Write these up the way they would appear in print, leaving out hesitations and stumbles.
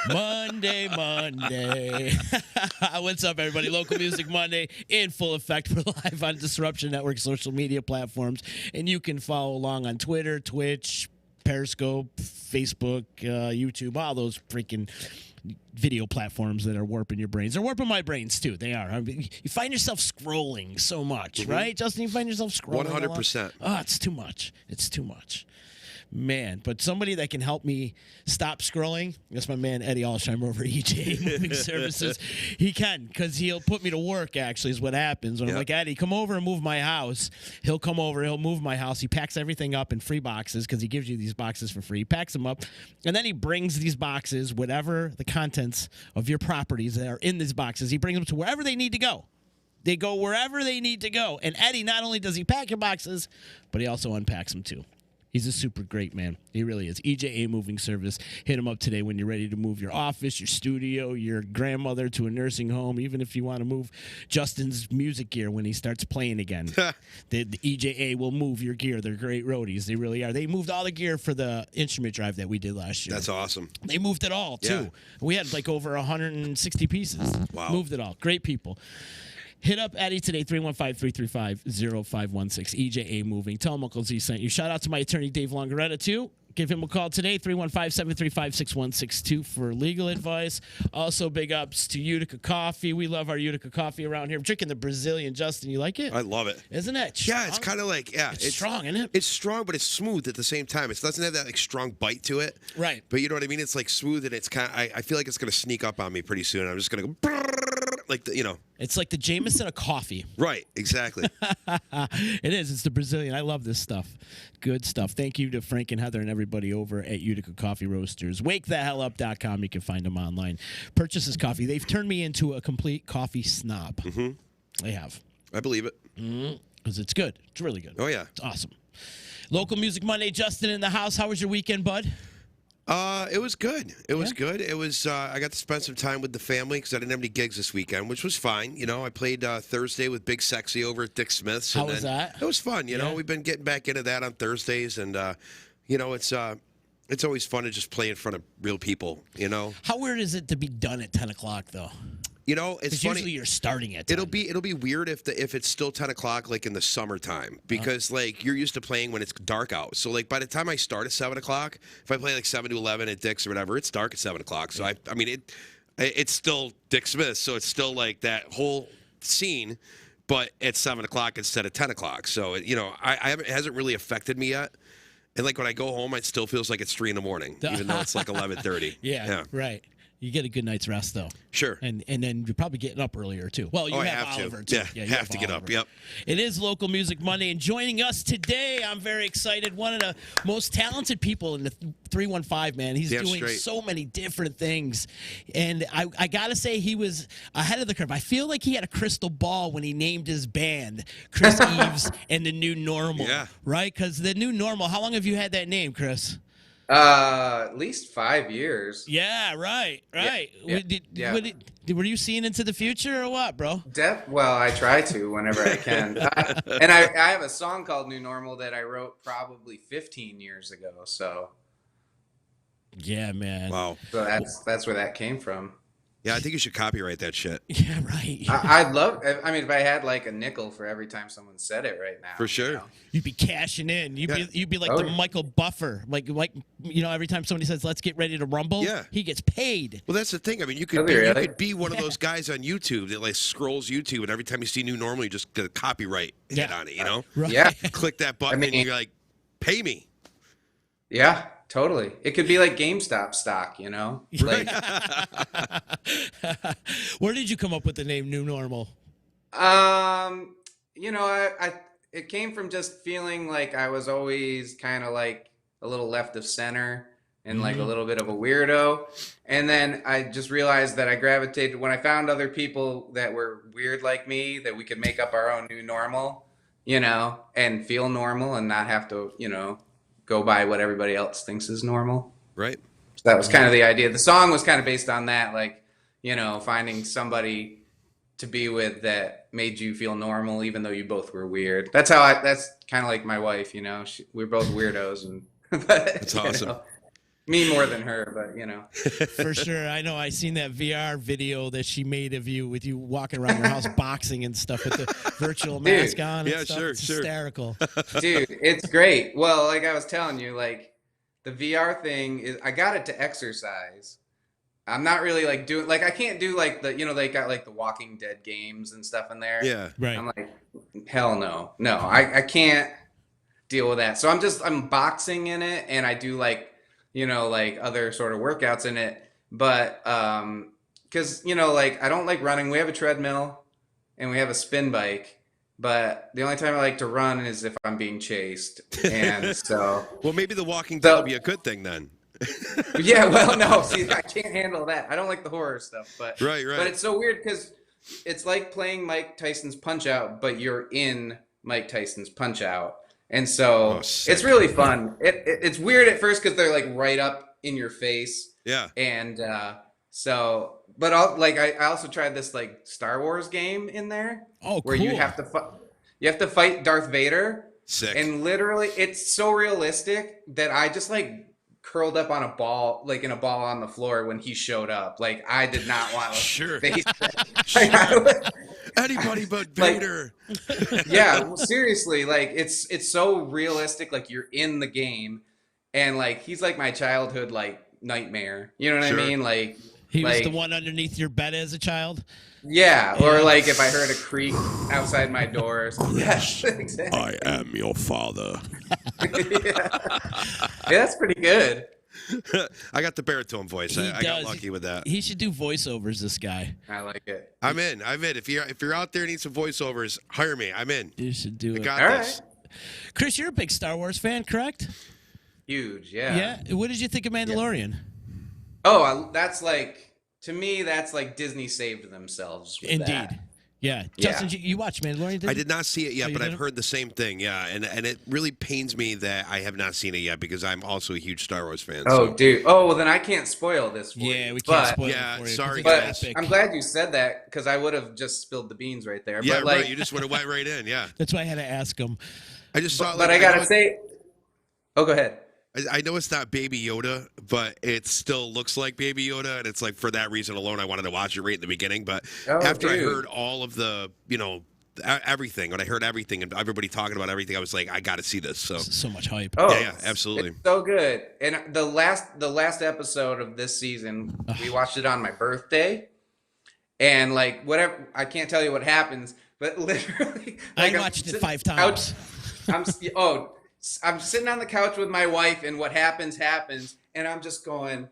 Monday, Monday. What's up, everybody? Local Music Monday in full effect. We're live on Disruption Network social media platforms, and you can follow along on Twitter, Twitch, Periscope, Facebook, YouTube, all those freaking video platforms that are warping your brains. They're warping my brains, too. They are. I mean, you find yourself scrolling so much, right, Justin? You find yourself scrolling 100%. Oh, it's too much. It's too much. Man, but somebody that can help me stop scrolling, that's my man Eddie Alsheimer over at EJ Moving Services. He can, because he'll put me to work, actually, is what happens. When I'm like, Eddie, come over and move my house. He'll come over, he'll move my house. He packs everything up in free boxes, because he gives you these boxes for free. He packs them up, and then he brings these boxes, whatever the contents of your properties that are in these boxes, he brings them to wherever they need to go. They go wherever they need to go. And Eddie, not only does he pack your boxes, but he also unpacks them, too. He's a super great man. He really is. EJA Moving Service. Hit him up today when you're ready to move your office, your studio, your grandmother to a nursing home, even if you want to move Justin's music gear when he starts playing again. the EJA will move your gear. They're great roadies. They really are. They moved all the gear for the instrument drive that we did last year. That's awesome. They moved it all, too. Yeah. We had like over 160 pieces. Wow. Moved it all. Great people. Hit up Eddie today, 315-335-0516, EJA Moving. Tell him Uncle Z sent you. Shout out to my attorney, Dave Longaretta, too. Give him a call today, 315-735-6162 for legal advice. Also, big ups to Utica Coffee. We love our Utica Coffee around here. I'm drinking the Brazilian. Justin, you like it? I love it. Isn't it strong? Yeah, it's kind of like, It's strong, isn't it? It's strong, but it's smooth at the same time. It doesn't have that like strong bite to it. Right. But you know what I mean? It's like smooth, and it's kind of, I feel like it's going to sneak up on me pretty soon. I'm just going to go, like, It's like the Jameson of coffee. Right, exactly. It is. It's the Brazilian. I love this stuff. Good stuff. Thank you to Frank and Heather and everybody over at Utica Coffee Roasters. WakeTheHellUp.com. You can find them online. Purchase this coffee. They've turned me into a complete coffee snob. Mm-hmm. They have. I believe it. Because it's good. It's really good. Oh, yeah. It's awesome. Local Music Monday. Justin in the house. How was your weekend, bud? It was good. It was good. It was. I got to spend some time with the family because I didn't have any gigs this weekend, which was fine. I played Thursday with Big Sexy over at Dick Smith's. How was that? It was fun. We've been getting back into that on Thursdays, and it's always fun to just play in front of real people. How weird is it to be done at 10 o'clock though? It's funny. Usually you're starting at 10. It'll be weird if it's still 10 o'clock like in the summertime because like you're used to playing when it's dark out. So like by the time I start at 7 o'clock, if I play like 7 to 11 at Dick's or whatever, it's dark at 7 o'clock. So I mean it's still Dick Smith, so it's still like that whole scene, but at 7 o'clock instead of 10 o'clock. So it hasn't really affected me yet. And like when I go home, it still feels like it's 3 in the morning, even though it's like 11:30. Yeah, right. You get a good night's rest, though. Sure. And then you're probably getting up earlier, too. Well, you have Oliver, too. Yeah, you have to get up. Yep. It is Local Music Monday, and joining us today, I'm very excited, one of the most talented people in the 315, man. He's doing so many different things. And I got to say, he was ahead of the curve. I feel like he had a crystal ball when he named his band, Chris Eves and the New Normal. Yeah. Right? Because the New Normal, how long have you had that name, Chris? At least 5 years. Yeah, right. Yeah. Were you seeing into the future or what, bro? Well, I try to whenever I can. And I have a song called New Normal that I wrote probably 15 years ago. So yeah, man. Wow. So that's where that came from. Yeah, I think you should copyright that shit. Yeah, right. I'd love. I mean, if I had like a nickel for every time someone said it right now, for sure, you'd be cashing in. You'd be like the Michael Buffer, like every time somebody says "Let's get ready to rumble," he gets paid. Well, that's the thing. I mean, you could be one of those guys on YouTube that like scrolls YouTube, and every time you see New Normal, you just get a copyright hit on it. Right. Yeah, click that button, and you're like, "Pay me." Yeah. Totally. It could be like GameStop stock, Right. Where did you come up with the name New Normal? It came from just feeling like I was always kind of like a little left of center and like a little bit of a weirdo. And then I just realized that I gravitated when I found other people that were weird like me, that we could make up our own new normal, and feel normal and not have to, go by what everybody else thinks is normal. Right. So that was kind of the idea. The song was kind of based on that, like, finding somebody to be with that made you feel normal, even though you both were weird. That's kind of like my wife, we're both weirdos. And that's awesome. Me more than her, but you know. For sure. I know. I seen that VR video that she made of you with you walking around your house boxing and stuff with the virtual mask on. And Yeah, stuff. sure, It's sure. hysterical. Dude, it's great. Well, like I was telling you, like the VR thing is, I got it to exercise. I'm not really like doing, like, I can't do like the, you know, they got like the Walking Dead games and stuff in there. Yeah. Right. I'm like, hell no. No, I can't deal with that. So I'm boxing in it and I do like, you know, like other sort of workouts in it. But, cause you know, like I don't like running. We have a treadmill and we have a spin bike. But the only time I like to run is if I'm being chased. And so, Well, maybe The Walking Dead will be a good thing then. yeah, well, no, see, I can't handle that. I don't like the horror stuff, but Right. But it's so weird because it's like playing Mike Tyson's Punch Out, but you're in Mike Tyson's Punch Out, and so sick. it's really fun. It's weird at first because they're like right up in your face, Yeah. and so. But I also tried this like Star Wars game in there Oh, where cool. you have to fight Darth Vader, Sick. and literally it's so realistic that I just like curled up on a ball, like in a ball on the floor when he showed up. Like I did not want to Sure. face Anybody but Like- Vader. yeah, well, seriously, like it's so realistic. Like you're in the game, and like he's like my childhood like nightmare. You know what Sure. I mean? Like He was like, the one underneath your bed as a child. yeah, or Yeah. like if I heard a creak outside my door. Or something. Yes, exactly. am your father. Yeah, that's pretty good. I got the baritone voice. He I got does. lucky with that. He should do voiceovers. This guy. I like it. I'm in. If you're out there and need some voiceovers, hire me. I'm in. You should do I it. got All this. Chris, you're a big Star Wars fan, correct? Huge, yeah. Yeah. What did you think of Mandalorian? Oh, that's like, to me, that's like Disney saved themselves. With Indeed. that. Yeah. Justin, you watched Mandalorian? Didn't I you? did not see it yet, Oh, you but I've didn't? heard the same thing. Yeah, and it really pains me that I have not seen it yet because I'm also a huge Star Wars fan. Oh, so. dude. Oh, well, then I can't spoil this for you. Yeah, we can't But- spoil Yeah, it for you. 'cause sorry, it's But guys. epic. I'm glad you said that because I would have just spilled the beans right there. Yeah, but like, right. You just would have went right in. Yeah, That's why I had to ask him. I just saw. but I gotta say, oh, go ahead. I know it's not Baby Yoda, but it still looks like Baby Yoda, and it's like for that reason alone, I wanted to watch it right in the beginning. But Oh, after I dude. heard all of the, everything, when I heard everything and everybody talking about everything, I was like, I got to see this. So So much hype. Oh, yeah, absolutely. It's so good. And the last episode of this season, we watched it on my birthday, and like whatever, I can't tell you what happens, but literally, I like, I'm watched it sitting 5 on the times. couch- I'm sitting on the couch with my wife, and what happens, and I'm just going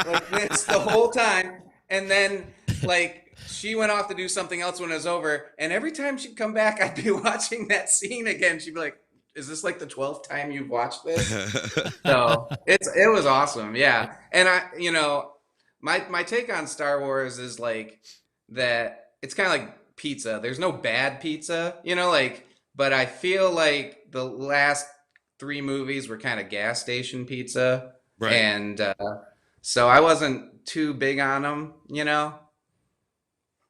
like this the whole time, and then like she went off to do something else when it was over, and every time she'd come back, I'd be watching that scene again. She'd be like, "Is this like the 12th time you've watched this?" So it was awesome, yeah. And my take on Star Wars is like that. It's kind of like pizza. There's no bad pizza, but I feel like the last 3 movies were kind of gas station pizza. Right. And so I wasn't too big on them,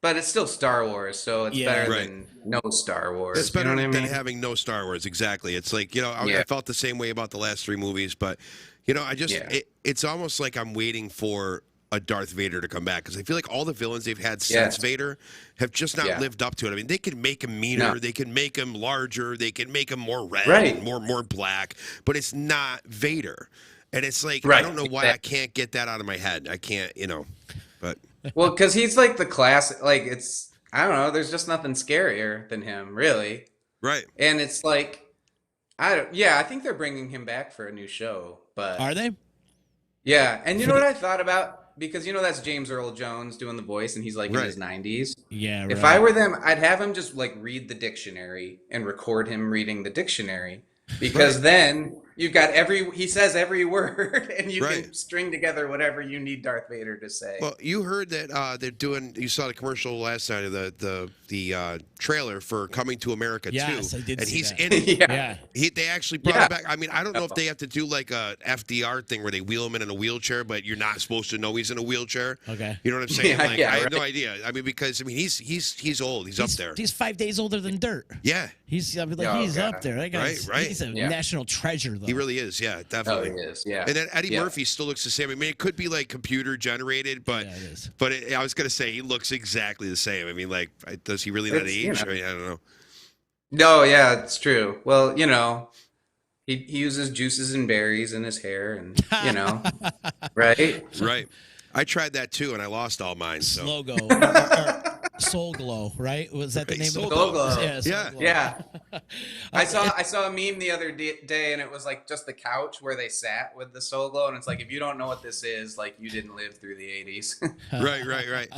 but it's still Star Wars, so it's Yeah. better Right. than no Star Wars. It's better you know what I than mean? having no Star Wars. Exactly. It's like, I Yeah. felt the same way about the last 3 movies, but, I just, Yeah. it's almost like I'm waiting for a Darth Vader to come back because I feel like all the villains they've had since Yes. Vader have just not Yeah. lived up to it. I mean, they can make him meaner, No. they can make him larger, they can make him more red, Right. and more black, but it's not Vader. And it's like, I Right. don't know why I can't get that out of my head. I can't, but Well, because he's like the classic, like I don't know, there's just nothing scarier than him, really. right. And it's like, I think they're bringing him back for a new show, but Are they? yeah. And you know what I thought about? Because that's James Earl Jones doing the voice, and he's like in Right. his 90s. Yeah. If right. I were them, I'd have him just like read the dictionary and record him reading the dictionary, because then you've got he says every word, and you Right. can string together whatever you need Darth Vader to say. Well, you heard that they're doing. You saw the commercial last night of the trailer for Coming to America 2. Yes, I did and see he's that. in it. Yeah. Yeah. They actually brought Yeah. it back. I mean, I don't know if they have to do like a FDR thing where they wheel him in a wheelchair, but you're not supposed to know he's in a wheelchair. Okay. You know what I'm saying? Yeah, Like, yeah, I have no right. idea. I mean, because he's old. He's up there. He's 5 days older than dirt. Yeah. He's Oh, he's God. up there. That guy's, Right. He's a Yeah. national treasure, though. He really is. Yeah, Oh, definitely. he is. Yeah. And then Eddie Yeah. Murphy still looks the same. I mean, it could be like computer generated, but Yeah, it is. I was gonna say he looks exactly the same. I mean, like, does he really not It's, age? you know. I mean, I don't know. No, yeah, it's true. Well, he uses juices and berries in his hair, and right? Right. I tried that too, and I lost all mine. So Logo or Soul Glow, right? Was that the Right, name Soul of the Glow. Glow. Yeah, Soul Yeah. Glow. Yeah. I saw a meme the other day, and it was like just the couch where they sat with the Soul Glow, and it's like if you don't know what this is, like you didn't live through the '80s. right.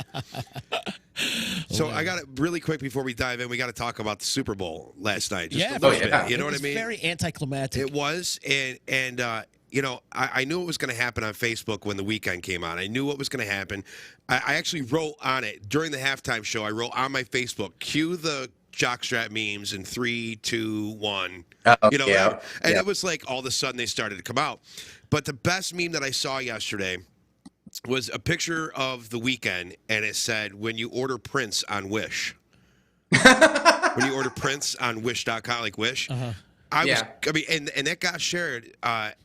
So I got it really quick before we dive in. We got to talk about the Super Bowl last night. Just Yeah, a little oh, bit. yeah. You know It what I was mean? Very anticlimactic. It was, and I knew it was going to happen on Facebook when the weekend came out. I knew what was going to happen. I actually wrote on it during the halftime show. I wrote on my Facebook, cue the jockstrap memes in 3, 2, 1. Oh, And yeah. it was like all of a sudden they started to come out. But the best meme that I saw yesterday was a picture of the weekend, and it said, when you order Prince on Wish. When you order Prince on Wish.com, like Wish. I mean, and that got shared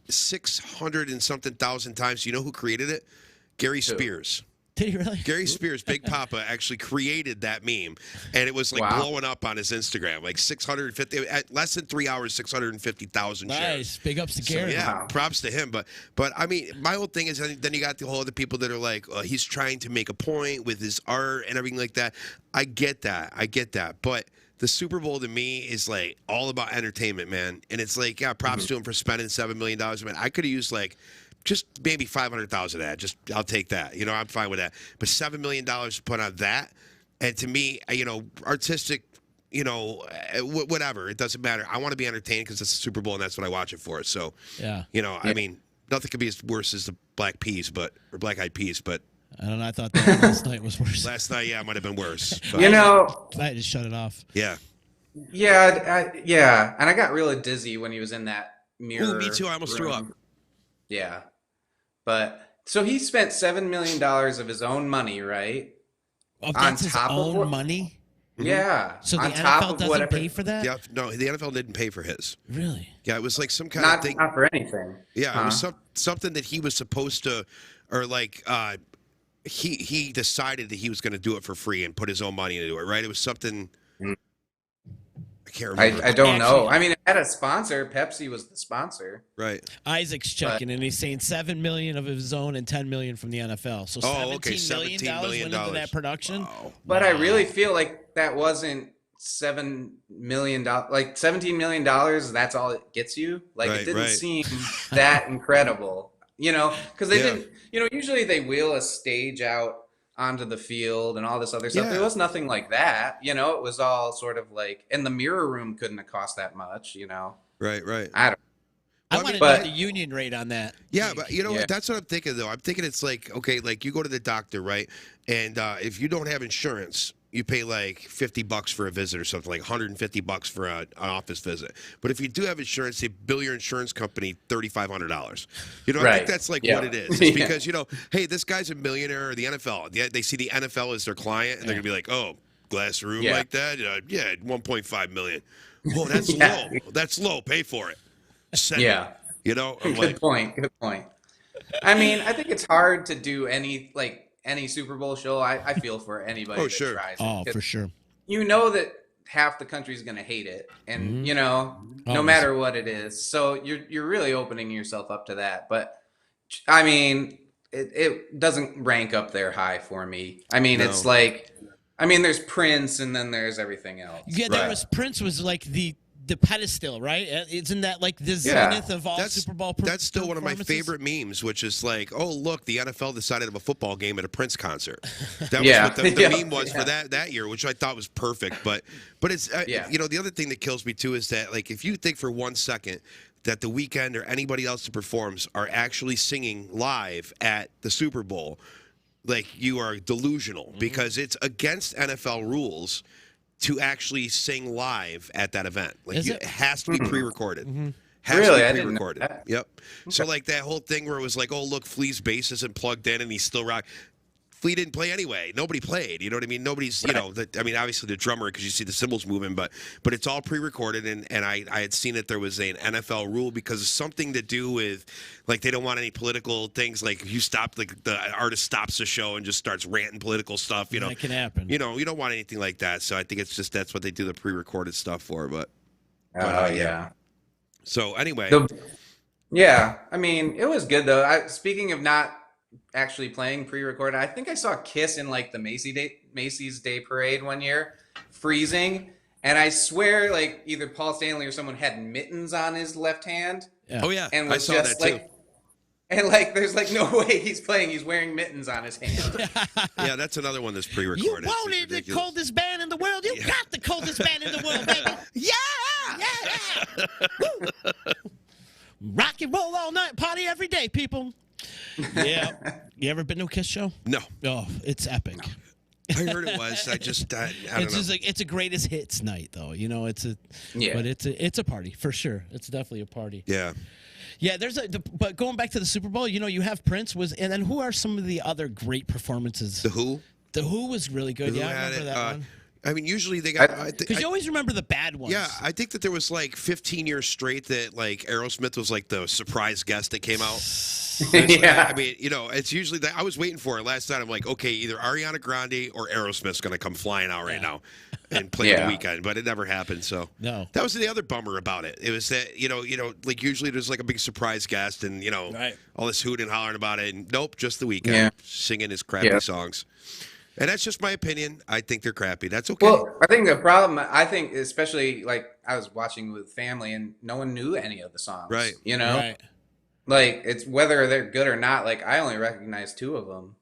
600 and something thousand times. You know who created it? Gary Spears. Did he really? Gary Spears, Big Papa, actually created that meme, and it was like Wow. blowing up on his Instagram, like 650 at less than 3 hours, 650,000 shares. Nice. Big ups to So, Gary. yeah, Wow. props to him. But I mean, my whole thing is then you got the whole other people that are like, he's trying to make a point with his art and everything like that. I get that. But the Super Bowl to me is like all about entertainment, man. And it's like, yeah, props to him for spending $7 million. Man, I could have used like just maybe 500,000 of that. Just I'll take that. I'm fine with that. But $7 million to put on that, and to me, artistic. Whatever. It doesn't matter. I want to be entertained because it's the Super Bowl and that's what I watch it for. So, Yeah. I mean, nothing could be as worse as the Black Eyed Peas, but I don't know. I thought that last night was worse. last night, yeah, it might have been worse. But, I just shut it off. yeah. Yeah, and I got really dizzy when he was in that mirror. Ooh, me too. I almost threw up. room. Yeah, but so he spent $7 million of his own money, right? Oh, On that's his top of own what- money? Yeah. So the on top NFL of doesn't whatever. pay for that? Yeah. No, the NFL didn't pay for his. Really? Yeah, it was like some kind of Not thing. not for anything. Yeah, it was something that he was supposed to, or like he decided that he was going to do it for free and put his own money into it. Right? It was something. I can't remember. I don't know. Actually- I mean, it had a sponsor. Pepsi was the sponsor. Right. Isaac's checking and he's saying $7 million of his own and $10 million from the NFL. So $17 million went into that production. Wow. But I really feel like that wasn't $7 million. Like $17 million. That's all it gets you. Like Right, it didn't right. seem that incredible. Because they Yeah. didn't. Usually they wheel a stage out onto the field and all this other stuff. Yeah. There was nothing like that. It was all sort of like, and the mirror room couldn't have cost that much. Right. I don't. I Well, I want mean, to but- know the union rate on that. Yeah, but you know Yeah. what? That's what I'm thinking though. I'm thinking it's like, okay, like you go to the doctor, right? And if you don't have insurance, you pay like $50 for a visit or something, like $150 for an office visit. But if you do have insurance, they bill your insurance company $3,500. I think Right. that's like Yeah. what it is. It's because hey, this guy's a millionaire, or the NFL. They see the NFL as their client, and they're gonna be like, oh, glass room Yeah. like that, yeah, 1.5 million. Whoa, that's Yeah. low. That's low. Pay for it. Send Yeah. it. I'm Good like, point. Good point. I mean, I think it's hard to do any Super Bowl show. I feel for anybody Oh, that sure. tries. Oh, it. for sure. You know that half the country's going to hate it, and no Always. matter what it is. So you're really opening yourself up to that. But I mean, it doesn't rank up there high for me. I mean, it's No. like, there's Prince, and then there's everything else. Yeah, there Right. was Prince was like the pedestal, right? Isn't that like the Yeah. zenith of all Super Bowl That's still one of my performances? favorite memes, which is like, oh, look, the NFL decided to have a football game at a Prince concert. That was Yeah. what the Yeah. meme was Yeah. for that year, which I thought was perfect. But it's, Yeah. the other thing that kills me too is that, like, if you think for 1 second that The Weeknd or anybody else that performs are actually singing live at the Super Bowl, like, you are delusional because it's against NFL rules to actually sing live at that event. Like, Is it it? has to be pre-recorded. Has Really? to I be didn't know pre-recorded. that. Yep. So like that whole thing where it was like, oh look, Flea's bass isn't plugged in and he's still rock. Flea didn't play anyway. Nobody played. You know what I mean? Nobody's, you know, obviously the drummer, because you see the cymbals moving, but it's all pre-recorded. And I had seen that there was an NFL rule because it's something to do with, like, they don't want any political things. Like, you stop, like, the artist stops the show and just starts ranting political stuff, you know. That can happen. You know, you don't want anything like that. So I think it's just that's what they do the pre-recorded stuff for. But yeah. So anyway. Yeah, I mean, it was good though. Speaking of not actually playing pre-recorded, I think I saw Kiss in like the Macy's Day Parade one year, freezing, and I swear like either Paul Stanley or someone had mittens on his left hand. Yeah. Oh yeah, and I was saw just that too. like, and like, there's like no way he's playing. He's wearing mittens on his hand. Yeah, that's another one that's You pre-recorded. wanted the coldest band in the world. You got the coldest band in the world, baby. Yeah. Rock and roll all night, party every day, people. Yeah. You ever been to a Kiss show? No, Oh, it's epic. I heard it was. I don't It's know. just like it's a greatest hits night, though. You know, but it's a party for sure. It's definitely a party. Yeah. Yeah, but going back to the Super Bowl, you know, you have Prince and then who are some of the other great performances? The Who? The Who was really good. The Who Yeah, I had remember it. that one. I mean, usually they got. Because you always remember the bad ones. Yeah, I think that there was like 15 years straight that like Aerosmith was like the surprise guest that came out. Yeah. I mean, you know, it's usually that I was waiting for it last night. I'm like, okay, either Ariana Grande or Aerosmith's going to come flying out right now and play the weekend, but it never happened. So No. that was the other bummer about it. It was that you know, like usually there's like a big surprise guest and you know all this hooting and hollering about it, and nope, just the weekend singing his crappy songs. And that's just my opinion. I think they're crappy. That's okay. Well, I think the problem, especially like I was watching with family and no one knew any of the songs. Right. You know? Right. Like, it's whether they're good or not. Like, I only recognized two of them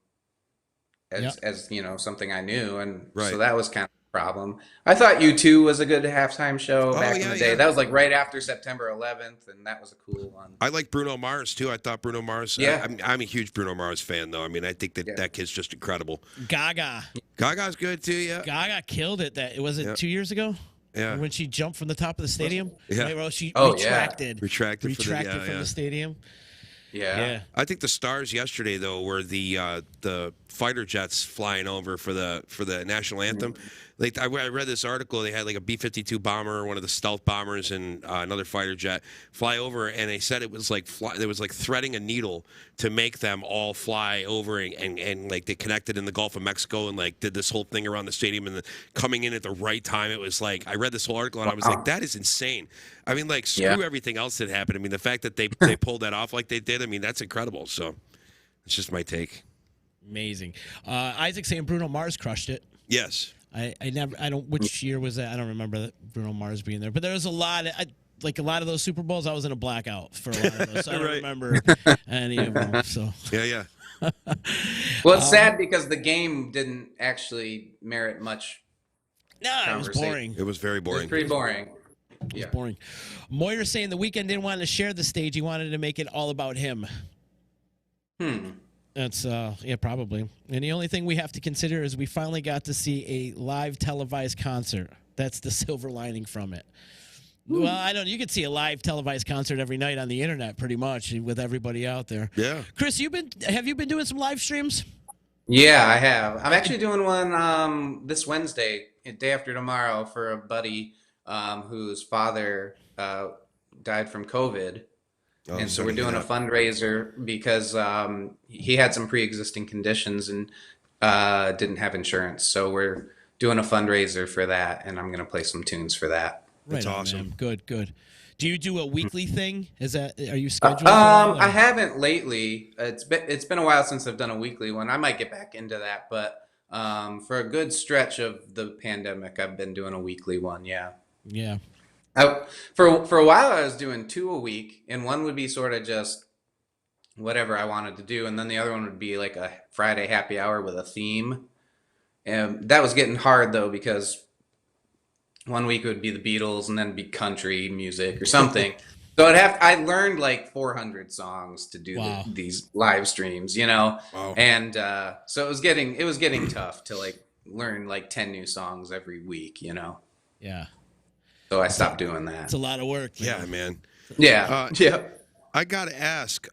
as you know, something I knew. And so that was kind of a problem. I thought U2 was a good halftime show back in the day. That was like right after September 11th, and that was a cool one. I like Bruno Mars too. I thought Bruno Mars. Yeah. I'm a huge Bruno Mars fan, though. I mean, I think that kid's just incredible. Gaga. Gaga's good too. Yeah. Gaga killed it. Was it 2 years ago? Yeah. When she jumped from the top of the stadium. Yeah. Right, well, she Retracted from the stadium. Yeah. I think the stars yesterday though were the fighter jets flying over for the national anthem. Like I read this article, they had like a B-52 bomber, one of the stealth bombers, and another fighter jet fly over, and they said it was like there was like threading a needle to make them all fly over, and like they connected in the Gulf of Mexico and like did this whole thing around the stadium, and coming in at the right time. It was like I read this whole article and I was like, that is insane. I mean, like screw everything else that happened. I mean, the fact that they pulled that off like they did, I mean, that's incredible. So it's just my take. Amazing. Isaac saying Bruno Mars crushed it. Yes. Which year was that? I don't remember that Bruno Mars being there, but there was a lot of those Super Bowls. I was in a blackout for a lot of those, so I don't remember any of them. So yeah. Well, it's sad because the game didn't actually merit much. No, it was boring. It was very boring. It was pretty boring. It was boring. Moira saying the weekend didn't want to share the stage. He wanted to make it all about him. That's probably. And the only thing we have to consider is we finally got to see a live televised concert. That's the silver lining from it. Well, I don't. You could see a live televised concert every night on the internet, pretty much, with everybody out there. Yeah. Chris, have you been doing some live streams? Yeah, I have. I'm actually doing one this Wednesday, day after tomorrow, for a buddy whose father died from COVID. Oh, and so we're doing a fundraiser because he had some pre-existing conditions and didn't have insurance. So we're doing a fundraiser for that, and I'm going to play some tunes for that. That's awesome. Man. Good. Do you do a weekly thing? Are you scheduled? I haven't lately. It's been a while since I've done a weekly one. I might get back into that, but for a good stretch of the pandemic, I've been doing a weekly one. Yeah. Yeah. For a while, I was doing 2 a week, and one would be sort of just whatever I wanted to do, and then the other one would be like a Friday happy hour with a theme. And that was getting hard though, because one week it would be the Beatles, and then it'd be country music or something. So I learned like 400 songs to do these live streams, you know, and so it was getting tough to like learn like 10 new songs every week, you know. Yeah. So I stopped doing that. It's a lot of work. Yeah, man. Yeah. I got to ask,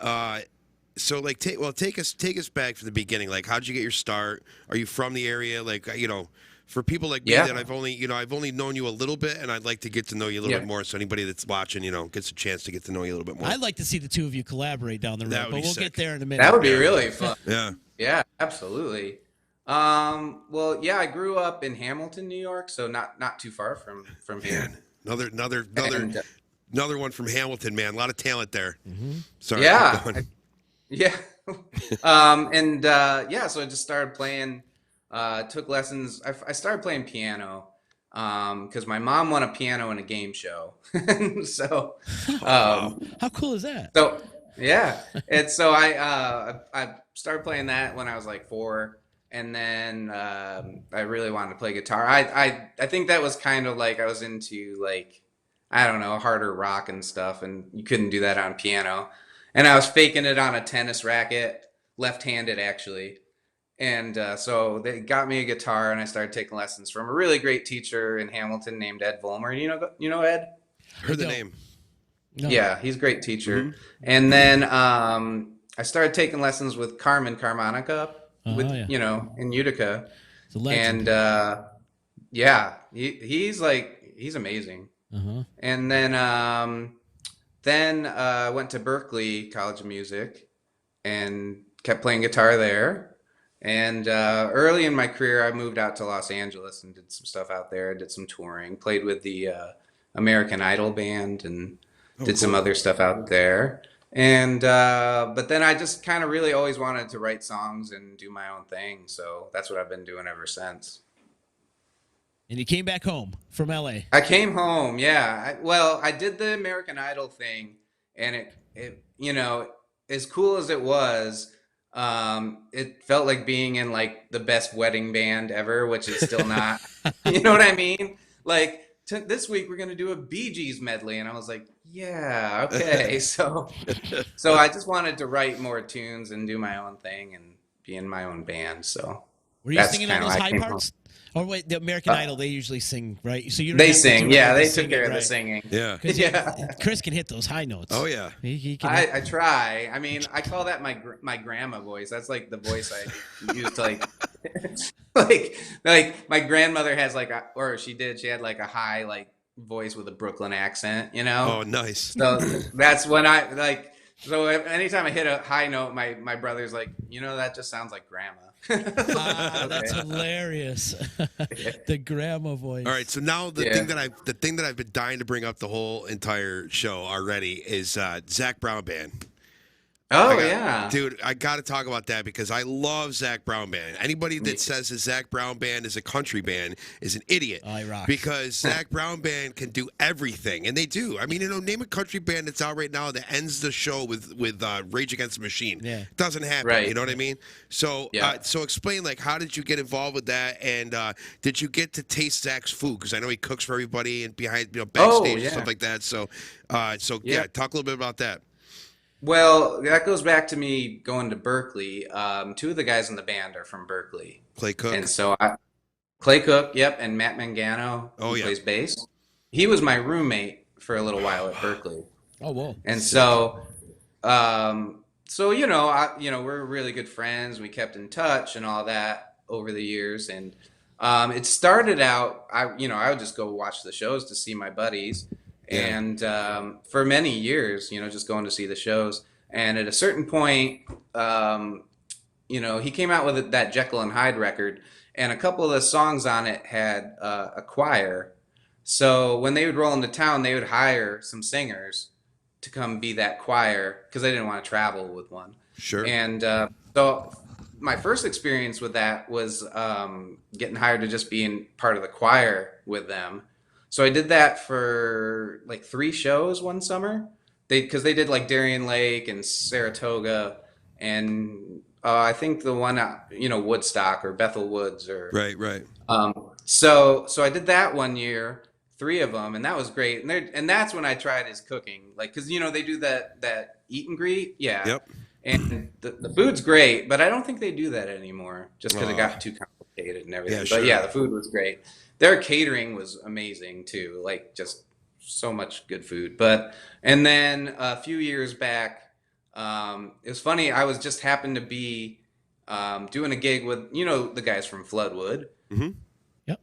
So like take us back from the beginning. Like how'd you get your start? Are you from the area? Like for people like me Yeah. that I've only known you a little bit, and I'd like to get to know you a little bit more. So anybody that's watching, gets a chance to get to know you a little bit more. I'd like to see the two of you collaborate down the road, That would but be we'll sick. get there in a minute. That would be really fun. Yeah. Yeah, absolutely. Well, yeah, I grew up in Hamilton, New York, so not too far from here. Man, another And, another one from Hamilton, man. A lot of talent there. Mm-hmm. Sorry. Yeah. keep going. Yeah. So I just started playing, took lessons. I started playing piano because my mom won a piano in a game show. So, How cool is that? so yeah. And so I started playing that when I was like 4. And then I really wanted to play guitar. I think that was kind of like I was into like, I don't know, harder rock and stuff. And you couldn't do that on piano. And I was faking it on a tennis racket, left-handed actually. And so they got me a guitar, and I started taking lessons from a really great teacher in Hamilton named Ed Vollmer. You know Ed? Heard the don't. name. No. Yeah, he's a great teacher. And then I started taking lessons with Carmen Carmonica, yeah. in Utica. It's a legend. And he's amazing. Uh-huh. And then I went to Berklee College of Music and kept playing guitar there. And early in my career, I moved out to Los Angeles and did some stuff out there. Did some touring, played with the American Idol band, and did some other stuff out there. And but then I just kind of really always wanted to write songs and do my own thing. So that's what I've been doing ever since. And you came back home from LA. I came home, yeah. I did the American Idol thing, and it as cool as it was, it felt like being in like the best wedding band ever, which is still not. You know what I mean? Like this week we're gonna do a Bee Gees medley, and I was like, yeah, okay. So I just wanted to write more tunes and do my own thing and be in my own band. So Were you that's singing all kinda those why I high came parts? Or wait, the American Idol, they usually sing, right? So you don't They have to sing, do yeah. it, They sing took care it, of the right? singing. Yeah. 'Cause Yeah. Chris can hit those high notes. Oh yeah. He can. I try. I mean, I call that my grandma voice. That's like the voice I use to like my grandmother has she had like a high like voice with a Brooklyn accent, Oh, nice. So that's when I like. So anytime I hit a high note, my brother's like, that just sounds like grandma. That's Okay. hilarious. The grandma voice. All right, so now the Yeah. thing that I've been dying to bring up the whole entire show already is Zach Brown Band. Oh yeah, Dude, I got to talk about that because I love Zach Brown Band. Anybody that says the Zach Brown Band is a country band is an idiot. I rock. Because Zach Brown Band can do everything, and they do. I mean, name a country band that's out right now that ends the show with Rage Against the Machine. Yeah. Doesn't happen. Right. You know what I mean? So, Yeah. so explain, like, how did you get involved with that, and did you get to taste Zach's food? Because I know he cooks for everybody and behind, backstage and yeah. stuff like that. So, talk a little bit about that. Well, that goes back to me going to Berklee. Two of the guys in the band are from Berklee. Clay Cook. And so Clay Cook, yep, and Matt Mangano, who plays bass. He was my roommate for a little while at Berklee. Oh, whoa. And so we're really good friends. We kept in touch and all that over the years. And it started out, I would just go watch the shows to see my buddies. Yeah. And for many years, just going to see the shows. And at a certain point, he came out with that Jekyll and Hyde record, and a couple of the songs on it had a choir. So when they would roll into town, they would hire some singers to come be that choir because they didn't want to travel with one. Sure. And so my first experience with that was getting hired to just be in part of the choir with them. So I did that for like 3 shows one summer. Because they did like Darien Lake and Saratoga, and I think the one Woodstock or Bethel Woods or Right. So I did that one year, 3 of them, and that was great. And that's when I tried his cooking, like because they do that eat and greet, yeah. Yep. And the food's great, but I don't think they do that anymore, just because it got too complicated and everything. Yeah, But sure. yeah, the food was great. Their catering was amazing too, like just so much good food. And then a few years back, It was funny. I was just happened to be doing a gig with the guys from Floodwood, Hmm.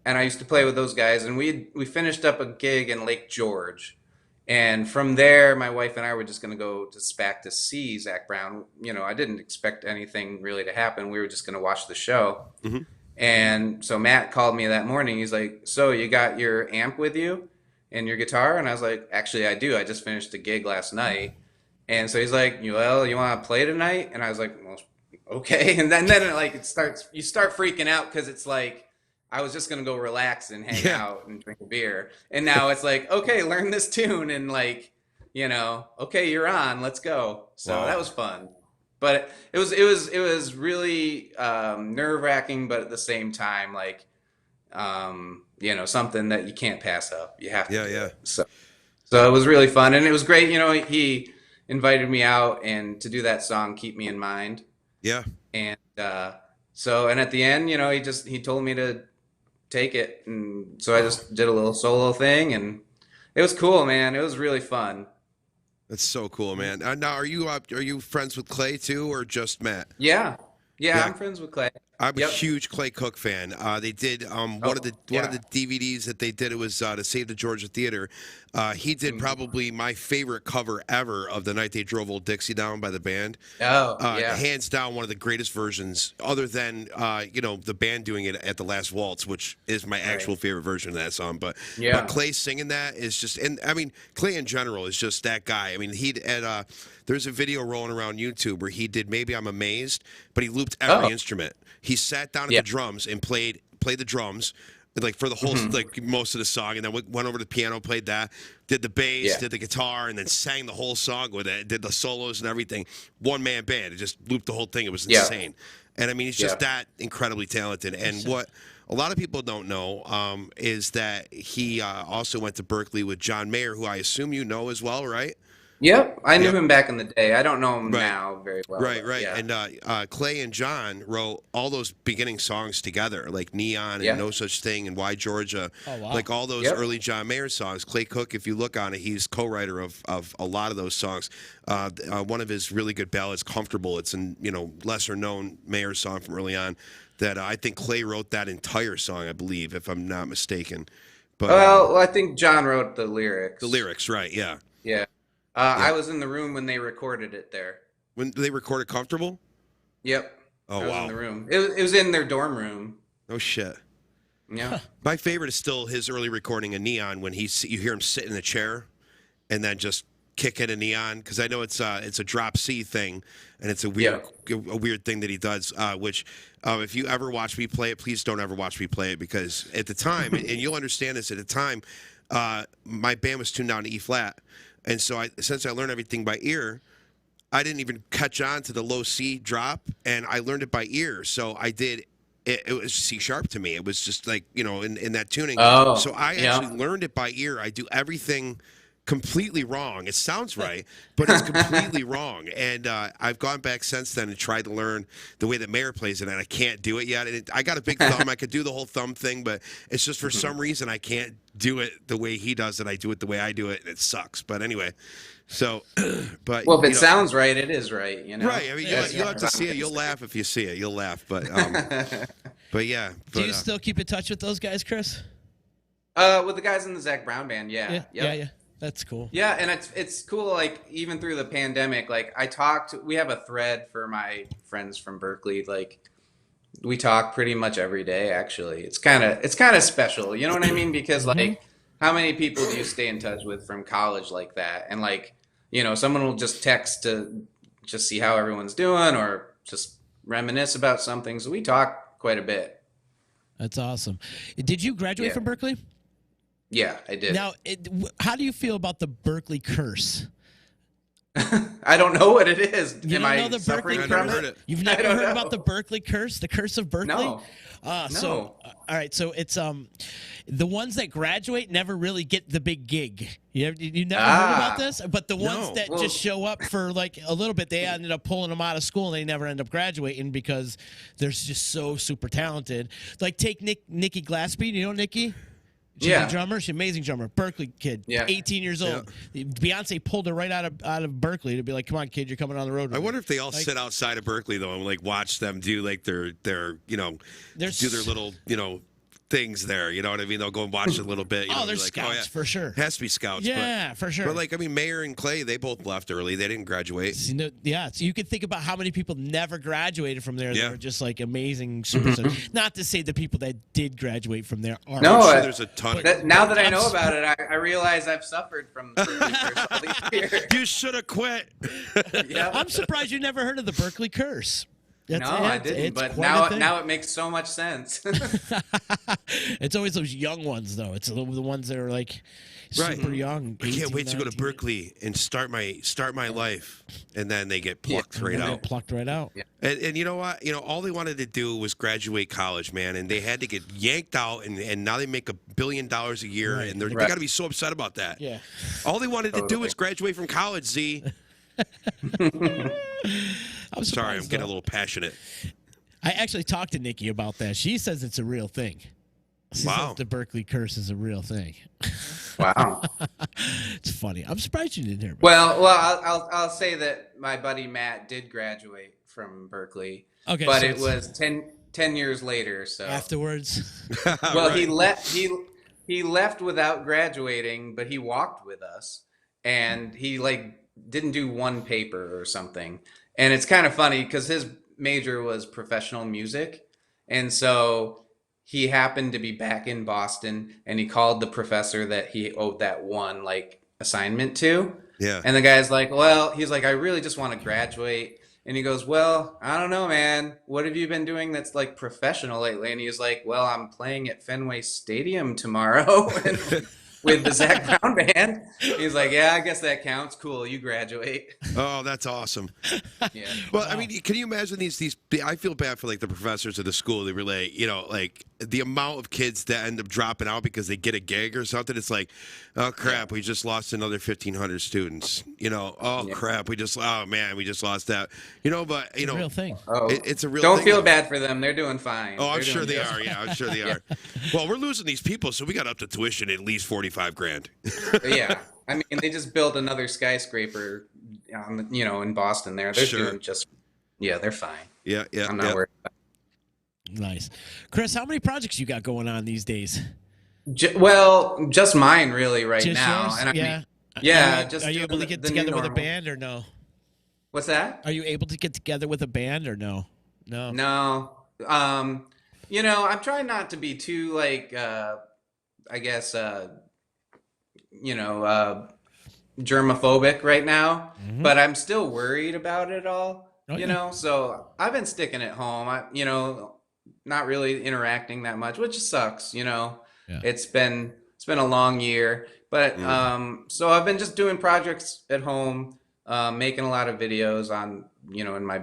and I used to play with those guys. And we finished up a gig in Lake George, and from there, my wife and I were just going to go to SPAC to see Zach Brown. I didn't expect anything really to happen. We were just going to watch the show. Hmm. And so Matt called me that morning. He's like, "So you got your amp with you and your guitar?" And I was like, "Actually, I do. I just finished a gig last night." And so he's like, "Well, you want to play tonight?" And I was like, "Well, okay." And then like you start freaking out because it's like I was just gonna go relax and hang Yeah. out and drink a beer, and now it's like, okay, learn this tune and like, okay, you're on, let's go. So Wow. that was fun. But it was really nerve wracking, but at the same time, like something that you can't pass up. You have to Yeah, do yeah. it. So it was really fun, and it was great. He invited me out and to do that song, "Keep Me in Mind," Yeah. and and at the end, he told me to take it, and so I just did a little solo thing, and it was cool, man. It was really fun. That's so cool, man. Now, are you friends with Clay too, or just Matt? Yeah, yeah, Yeah. I'm friends with Clay. I'm a Yep. huge Clay Cook fan. They did one of the yeah. DVDs that they did. It was to Save the Georgia Theater. He did probably my favorite cover ever of "The Night They Drove Old Dixie Down" by the band. Oh, yeah. Hands down, one of the greatest versions, other than the band doing it at the Last Waltz, which is my actual favorite version of that song. But Yeah. but Clay singing that is just, and I mean Clay in general is just that guy. I mean there's a video rolling around YouTube where he did "Maybe I'm Amazed," but he looped every instrument. He sat down at Yeah. the drums and played the drums like for the whole like most of the song, and then went over to the piano, played that, did the bass, Yeah. did the guitar, and then sang the whole song with it, did the solos and everything. One man band. It just looped the whole thing. It was Yeah. insane. And I mean, he's just Yeah. that incredibly talented. And what a lot of people don't know is that he also went to Berkeley with John Mayer, who I assume you know as well, right? Yep, I knew Yep. him back in the day. I don't know him Right. now very well. Right, but right. Yeah. And Clay and John wrote all those beginning songs together, like Neon and Yeah. No Such Thing and Why Georgia, Oh, wow. like all those Yep. early John Mayer songs. Clay Cook, if you look on it, he's co-writer of a lot of those songs. One of his really good ballads, "Comfortable," it's a lesser known Mayer song from early on that I think Clay wrote that entire song, I believe, if I'm not mistaken. But Well, I think John wrote the lyrics. the lyrics, right? Yeah. Yeah. I was in the room when they recorded it there. When they recorded "Comfortable." Yep. Oh, I was wow. in the room. It was in their dorm room. Oh shit. Yeah. My favorite is still his early recording of Neon when you hear him sit in the chair and then just kick it in Neon, because I know it's a drop C thing and it's a weird thing that he does. Which if you ever watch me play it, please don't ever watch me play it, because at the time, and you'll understand this, at the time, my band was tuned down to E flat, and so since I learned everything by ear, I didn't even catch on to the low C drop, and I learned it by ear. So I did. It was C sharp to me. It was just like in that tuning. Oh, So I yeah. actually learned it by ear. I do everything completely wrong. It sounds right, but it's completely wrong. And I've gone back since then and tried to learn the way that Mayer plays it, and I can't do it yet. I got a big thumb. I could do the whole thumb thing, but it's just for some reason I can't do it the way he does it. I do it the way I do it, and it sucks. But anyway, so but Well, if it sounds right, it is right. right. I mean, That's you'll have to what see it. I'm You'll laugh if you see it. You'll laugh, but yeah. Do But, you still keep in touch with those guys, Chris? With the guys in the Zach Brown band, yeah. Yeah, Yep. yeah. That's cool. Yeah, and it's cool. Like even through the pandemic, like we have a thread for my friends from Berkeley. Like we talk pretty much every day. Actually, it's kind of special. You know what I mean? Because like, how many people do you stay in touch with from college like that? And like, someone will just text to just see how everyone's doing or just reminisce about something. So we talk quite a bit. That's awesome. Did you graduate Yeah. from Berkeley? Yeah, I did. Now, how do you feel about the Berkeley curse? I don't know what it is. You Am don't I know the suffering Berkeley I've never from heard it? it. You've I never don't heard know. about the Berkeley curse, the curse of Berkeley? No. So, No. all right. So it's the ones that graduate never really get the big gig. You never heard about this? But the ones No. that Well- just show up for like a little bit, they ended up pulling them out of school and they never end up graduating because they're just so super talented. Like take Nikki Glaspie. Do you know Nikki? She's Yeah. a drummer. She's an amazing drummer. Berkeley kid. Yeah. 18 years old. Beyonce pulled her right out of Berkeley to be like, come on, kid, you're coming on the road with I me." wonder if they all sit outside of Berkeley though and like watch them do like their do their little things there. You know what I mean? They'll go and watch it a little bit. You know, Oh, there's like, scouts for sure. Has to be scouts. Yeah, for sure. But like, I mean, Mayer and Clay, they both left early. They didn't graduate. Yeah, so you can think about how many people never graduated from there. Yeah. That were just like amazing superstars. Not to say the people that did graduate from there are. No, I'm sure there's a ton. Now that I know about it, I realize I've suffered from the Berkeley curse all these years. You should have quit. Yeah. I'm surprised you never heard of the Berkeley curse. I didn't, it's but quite a thing. now it makes so much sense. It's always those young ones, though. It's the ones that are like super young. I can't 18, wait to go to 19. Berkeley and start my life, and then they get plucked right And they out. Plucked right out. Yeah. And you know what? All they wanted to do was graduate college, man, and they had to get yanked out, and now they make $1 billion a year, Right. and they Right. got to be so upset about that. Yeah. All they wanted to do Totally. was graduate from college. Z. I'm Sorry, I'm surprised, getting a though. little passionate. I actually talked to Nikki about that. She says it's a real thing. She Wow. says the Berkeley curse is a real thing. Wow. It's funny. I'm surprised you didn't hear about Well, I'll say that my buddy Matt did graduate from Berkeley, Okay, but so it it's was 10 years later. So afterwards. well, Right. he left without graduating, but he walked with us, and he like didn't do one paper or something. And it's kind of funny because his major was professional music, and so he happened to be back in Boston, and he called the professor that he owed that one like assignment to. Yeah. And the guy's like, well, he's like, I really just want to graduate. And he goes, well, I don't know, man. What have you been doing that's like professional lately? And he's like, well, I'm playing at Fenway Stadium tomorrow with the Zach Brown band. He's like, yeah, I guess that counts. Cool, you graduate. Oh, that's awesome. Yeah. Well, I mean, can you imagine these? I feel bad for like the professors of the school. They relate, like the amount of kids that end up dropping out because they get a gig or something. It's like, oh crap, we just lost another 1,500 students. Oh crap, we just lost that. But It's a real thing. Oh, it's a real. don't thing. feel bad for them. They're doing fine. Oh, I'm They're sure doing they just are. Yeah, I'm sure they are. Well, we're losing these people, so we got up to tuition at least $45,000. Yeah, I mean, they just built another skyscraper, in Boston. They're Sure. doing just, they're fine. Yeah. I'm not worried. Nice. Chris, how many projects you got going on these days? Well, just mine really right Just now. yours? And I Yeah. mean, yeah, Are you, just are you doing able to the- get the new together with a normal. band or no? What's that? Are you able to get together with a band or no? No. No. I'm trying not to be too like I guess germophobic right now, but I'm still worried about it all. Oh, yeah. So I've been sticking at home. Not really interacting that much, which sucks. Yeah. It's been a long year, but so I've been just doing projects at home, making a lot of videos on in my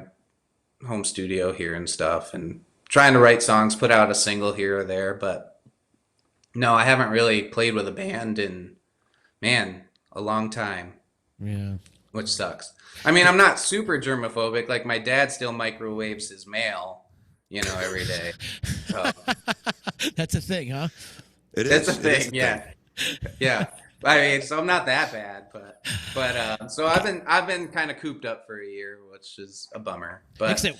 home studio here and stuff, and trying to write songs, put out a single here or there. But no, I haven't really played with a band in a long time, Yeah. which sucks. I mean, I'm not super germophobic. Like my dad still microwaves his mail, every day. So That's a thing, huh? It that's is. a It is thing. Yeah. Yeah. I mean, so I'm not that bad, but so I've been kind of cooped up for a year, which is a bummer. But Except,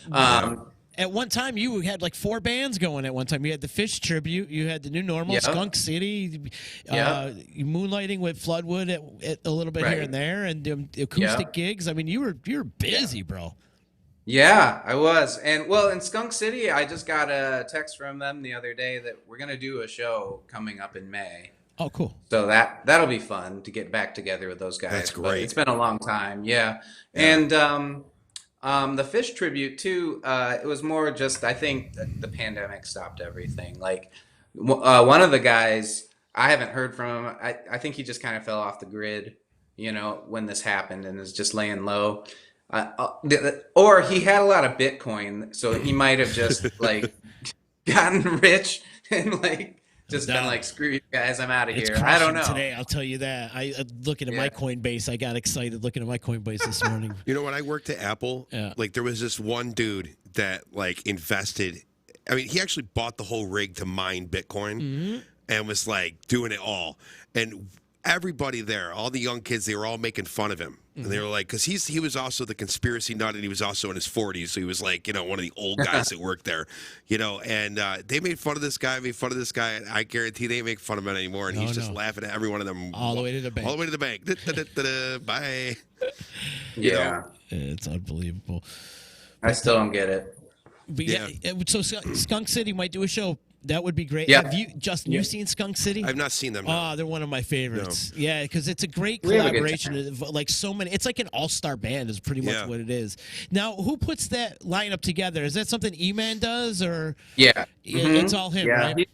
at one time, you had like 4 bands going at one time. You had the Fish Tribute, you had the New Normal, Yeah. Skunk City, Yeah. you moonlighting with Floodwood at a little bit here Right. and there, and acoustic Yeah. gigs. I mean, you were busy, bro. yeah, I was. And well, in Skunk City, I just got a text from them the other day that we're gonna do a show coming up in May. Oh, cool. So that'll be fun to get back together with those guys. That's But great. it's been a long time, yeah. And the Fish tribute too. It was more just I think the pandemic stopped everything. Like one of the guys, I haven't heard from him. I think he just kind of fell off the grid, when this happened, and is just laying low. Or he had a lot of Bitcoin, so he might have just like gotten rich and like just been like, screw you guys, I'm out of It's here. I don't know. crushing today, I'll tell you that. Looking at my Yeah. Coinbase, I got excited looking at my Coinbase this morning. When I worked at Apple, Yeah. like there was this one dude that like invested. I mean, he actually bought the whole rig to mine Bitcoin. and was like doing it all. And everybody there, all the young kids, they were all making fun of him. And they were like, because he was also the conspiracy nut, and he was also in his 40s, so he was like, one of the old guys that worked there, and they made fun of this guy, and I guarantee they make fun of him anymore, and he's just laughing at every one of them. All the way to the bank. All the way to the bank. Bye. Yeah. It's unbelievable. I still don't get it. But yeah, so Skunk City might do a show. That would be great. Yeah. Have you, Justin, you seen Skunk City? I've not seen them. No. Oh, they're one of my favorites. No. Yeah, because it's a great We have a good collaboration of like so many. It's like an all-star band is pretty much what it is. Now, who puts that lineup together? Is that something E-Man does, or Yeah. it's all him, right?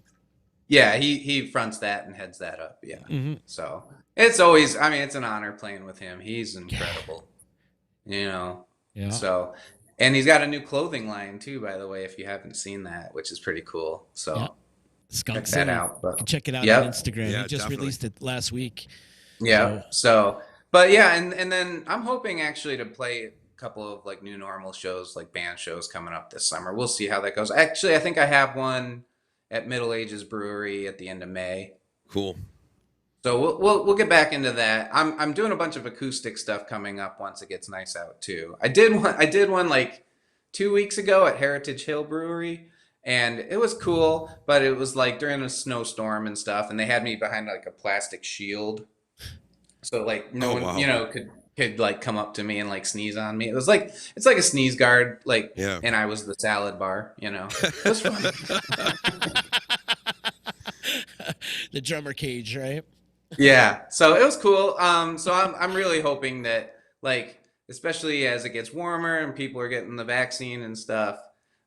He fronts that and heads that up. Yeah. So it's always, I mean, it's an honor playing with him. He's incredible. Yeah. So, and he's got a new clothing line too, by the way, if you haven't seen that, which is pretty cool. So Skunk check City. that out. You can check it out Yep. on Instagram. Yeah, he just definitely. released it last week. Yeah. So, but yeah, and then I'm hoping actually to play a couple of like new normal shows, like band shows coming up this summer. We'll see how that goes. Actually, I think I have one at Middle Ages Brewery at the end of May. Cool. So we'll get back into that. I'm doing a bunch of acoustic stuff coming up once it gets nice out too. I did one like 2 weeks ago at Heritage Hill Brewery, and it was cool, but it was like during a snowstorm and stuff, and they had me behind like a plastic shield, so like no one could like come up to me and like sneeze on me. It was like it's like a sneeze guard, like and I was the salad bar. It was fun. The drummer cage, right? Yeah, so it was cool. So I'm really hoping that, like, especially as it gets warmer and people are getting the vaccine and stuff,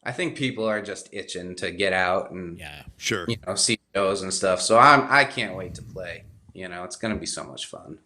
I think people are just itching to get out and Sure. See shows and stuff. So I can't wait to play. It's gonna be so much fun.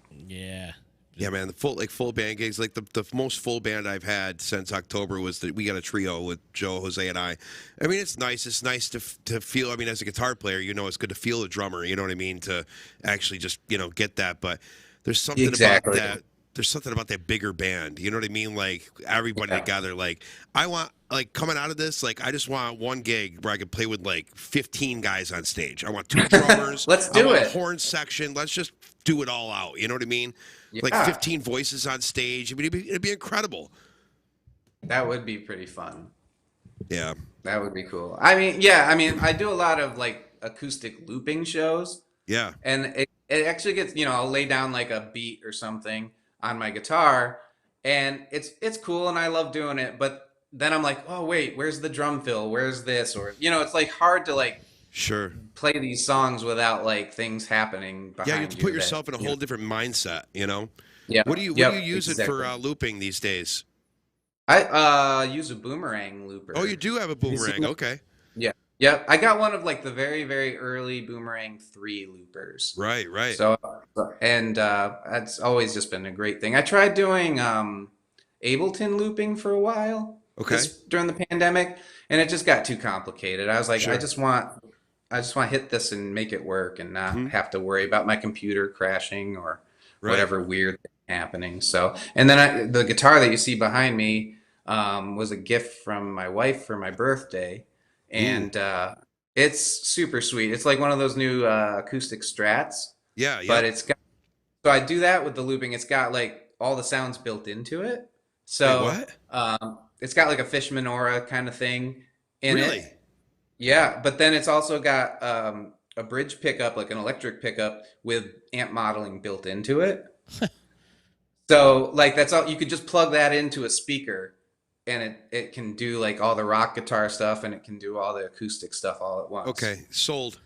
Yeah. Yeah, man, the full band gigs, like the most full band I've had since October was that we got a trio with Joe, Jose, and I. I mean, it's nice. It's nice to feel. I mean, as a guitar player, it's good to feel a drummer. You know what I mean? To actually just get that. But there's something about that. There's something about that bigger band. You know what I mean? Like everybody together. Like I want, like coming out of this, like I just want one gig where I can play with like 15 guys on stage. I want 2 drummers. Let's do it. A horn section. Let's just do it all out. You know what I mean? Yeah. Like 15 voices on stage. I mean, it'd be incredible. That would be pretty fun. Yeah. That would be cool. I mean, I do a lot of like acoustic looping shows. Yeah. And it actually gets, I'll lay down like a beat or something on my guitar, and it's cool and I love doing it. But then I'm like, oh wait, where's the drum fill? Where's this? Or it's like hard to like play these songs without like things happening behind you. Yeah, you have to put yourself in a whole different mindset, Yeah. What do you use it for looping these days? I use a boomerang looper. Oh, you do have a boomerang. Okay. Yeah. Yeah. I got one of like the very, very early Boomerang 3 loopers. Right. So, and that's always just been a great thing. I tried doing Ableton looping for a while. Okay. During the pandemic, and it just got too complicated. I was like, I just want to hit this and make it work and not have to worry about my computer crashing or whatever weird thing happening. So, and then the guitar that you see behind me was a gift from my wife for my birthday. And it's super sweet. It's like one of those new acoustic Strats. Yeah. But it's got, so I do that with the looping. It's got like all the sounds built into it. So what? It's got like a fish menorah kind of thing in Really? it. Yeah, but then it's also got a bridge pickup, like an electric pickup with amp modeling built into it. So like that's all, you could just plug that into a speaker and it can do like all the rock guitar stuff and it can do all the acoustic stuff all at once. Okay. Sold.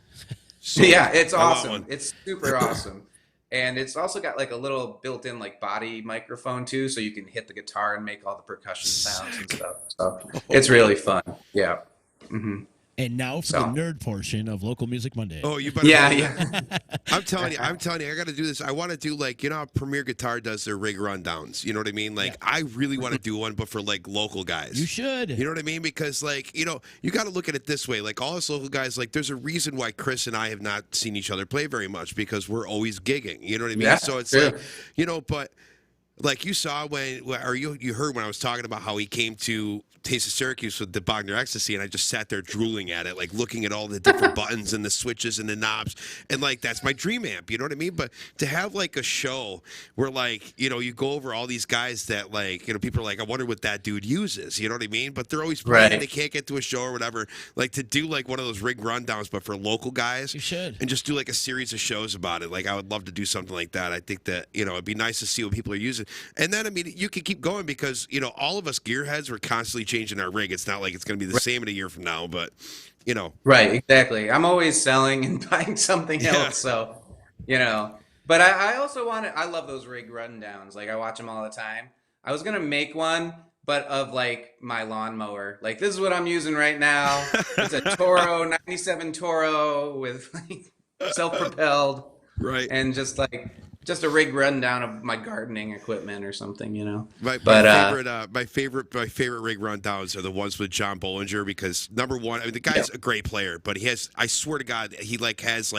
Yeah, it's I want awesome. one. It's super awesome. And it's also got like a little built-in like body microphone too, so you can hit the guitar and make all the percussion sounds and stuff. So it's really fun. Yeah. Mm-hmm. And now for the nerd portion of Local Music Monday. Oh, you better. Yeah. I'm telling you, I got to do this. I want to do like, how Premier Guitar does their rig rundowns. You know what I mean? Like, I really want to do one, but for like local guys. You should. You know what I mean? Because like, you got to look at it this way. Like all us local guys, like there's a reason why Chris and I have not seen each other play very much because we're always gigging. You know what I mean? Yeah, So it's true. like, but Like you saw or you heard when I was talking about how he came to Taste of Syracuse with the Bogner Ecstasy, and I just sat there drooling at it, like looking at all the different buttons and the switches and the knobs, and like that's my dream amp, you know what I mean? But to have like a show where like you go over all these guys that like people are like, I wonder what that dude uses, you know what I mean? But they're always playing, Right. they can't get to a show or whatever. Like to do like one of those rig rundowns, but for local guys, You should. and just do like a series of shows about it. Like I would love to do something like that. I think that it'd be nice to see what people are using. And then, I mean, you can keep going because, all of us gearheads, we're constantly changing our rig. It's not like it's going to be the same in a year from now, but, Right, exactly. I'm always selling and buying something Yeah. else, so But I also I love those rig rundowns. Like I watch them all the time. I was gonna make one, but of like my lawnmower. Like this is what I'm using right now. It's a Toro '97 Toro with like self-propelled, right. and just a rig rundown of my gardening equipment or something, My favorite rig rundowns are the ones with John Bollinger because number one, I mean the guy's a great player, but he has, I swear to God, he has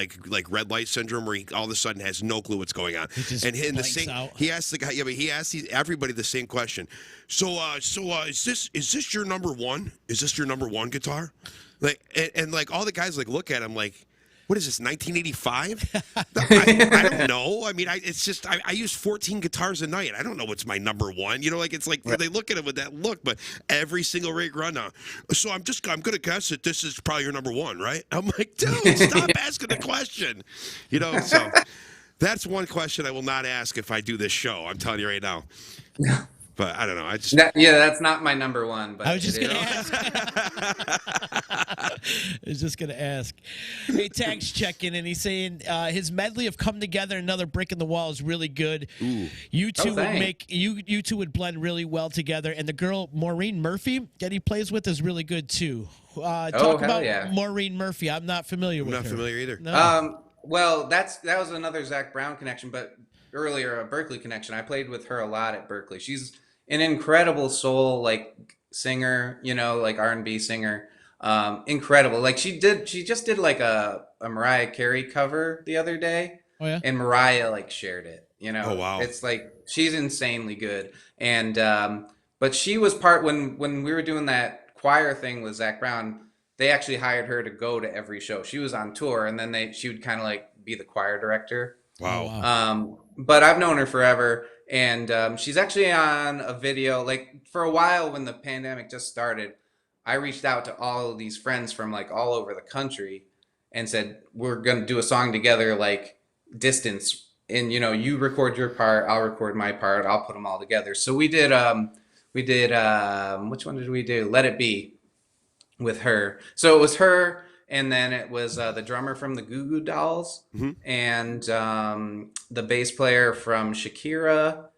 red light syndrome where he all of a sudden has no clue what's going on. And in the blanks same, out. he asks the guy, he asks everybody the same question. So is this your number one? Is this your number one guitar? Like and like all the guys like look at him like, what is this, 1985? I don't know. I mean, it's just I use 14 guitars a night. I don't know what's my number one. It's like they look at it with that look, but every single rig rundown. So I'm gonna guess that this is probably your number one, right? I'm like, dude, stop asking the question. So that's one question I will not ask if I do this show. I'm telling you right now. But I don't know. That's not my number one. But I was just it gonna is. ask. I was just gonna ask. Hey, Tag's checking and he's saying his medley of "Come Together," "Another Brick in the Wall" is really good. Ooh. You two would thanks. make you two would blend really well together, and the girl Maureen Murphy that he plays with is really good too. Talk hell about yeah. Maureen Murphy. I'm not familiar I'm with not her. familiar either. No. Well, that was another Zach Brown connection, but earlier a Berkeley connection. I played with her a lot at Berkeley. She's an incredible soul singer, like R&B singer. Incredible. Like she just did like a Mariah Carey cover the other day, Oh yeah. and Mariah shared it. Oh, wow. It's like she's insanely good. And but she was part when we were doing that choir thing with Zach Brown. They actually hired her to go to every show. She was on tour, and then she would kind of be the choir director. Wow. Oh, wow. But I've known her forever, and she's actually on a video. For a while when the pandemic just started, I reached out to all of these friends from all over the country and said, we're going to do a song together, distance. And, you record your part, I'll record my part, I'll put them all together. So we did, which one did we do? Let It Be with her. So it was her, and then it was the drummer from the Goo Goo Dolls, and the bass player from Shakira,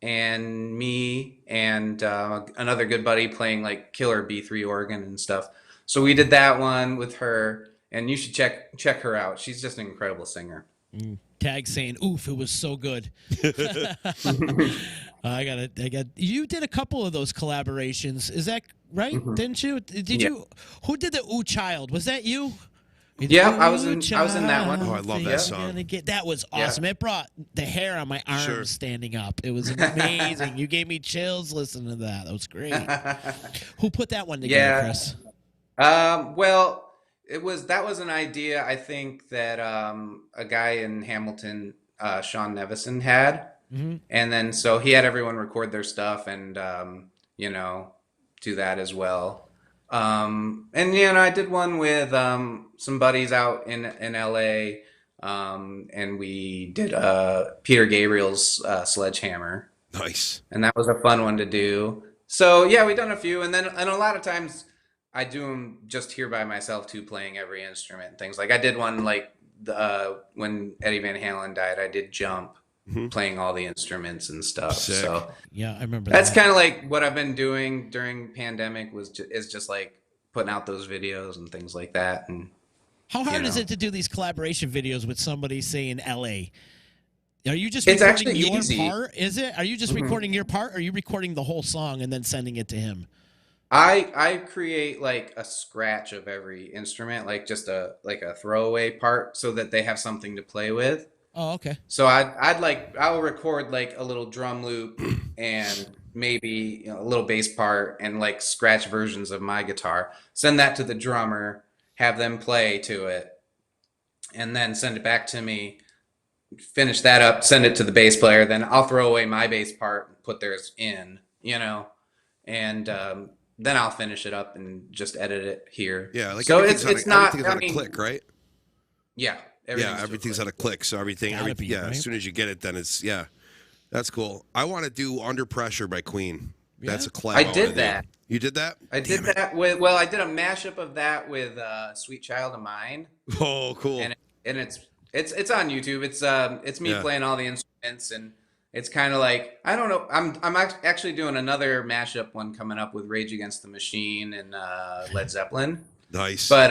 and me, and another good buddy playing killer B3 organ and stuff. So we did that one with her, and you should check her out. She's just an incredible singer. Tag saying, "Oof, it was so good." You did a couple of those collaborations. Is that right? Didn't you? Did you? Who did the "Ooh Child"? Was that you? Yeah, I was in that one. Oh, I love that song. That was awesome. It brought the hair on my arms standing up. It was amazing. You gave me chills listening to that. That was great. Who put that one together, Chris? Well, that was an idea I think that a guy in Hamilton, Sean Nevison, had, and then so he had everyone record their stuff and do that as well. And I did one with some buddies out in LA, and we did Peter Gabriel's Sledgehammer. Nice. And that was a fun one to do. So yeah, we've done a few, and a lot of times I do them just here by myself too, playing every instrument and things. Like I did one when Eddie Van Halen died, I did Jump, playing all the instruments and stuff. Sick. So Yeah, I remember that's that. kind of what I've been doing during pandemic is just putting out those videos and things like that. And How hard is know. it to do these collaboration videos with somebody, say, in LA? Are you just It's recording actually your easy. part? Is it? Are you just recording your part? Or are you recording the whole song and then sending it to him? I create a scratch of every instrument, just a throwaway part so that they have something to play with. Oh, okay. So I'll record like a little drum loop and maybe a little bass part and like scratch versions of my guitar. Send that to the drummer, have them play to it, and then send it back to me. Finish that up, send it to the bass player. Then I'll throw away my bass part and put theirs in, and then I'll finish it up and just edit it here. Yeah, like So everything's it's not. everything's I on a mean, click, right? yeah, Yeah, everything's on a click. So Gotta be, right? as soon as you get it, then it's that's cool. I want to do Under Pressure by Queen. That's a collab. I wanna did do. that. You did that? I did that with. Well, I did a mashup of that with "Sweet Child of Mine." Oh, cool. And it's on YouTube. It's me Yeah. playing all the instruments, and it's kind of like, I don't know. I'm actually doing another mashup one coming up with Rage Against the Machine and Led Zeppelin. Nice. But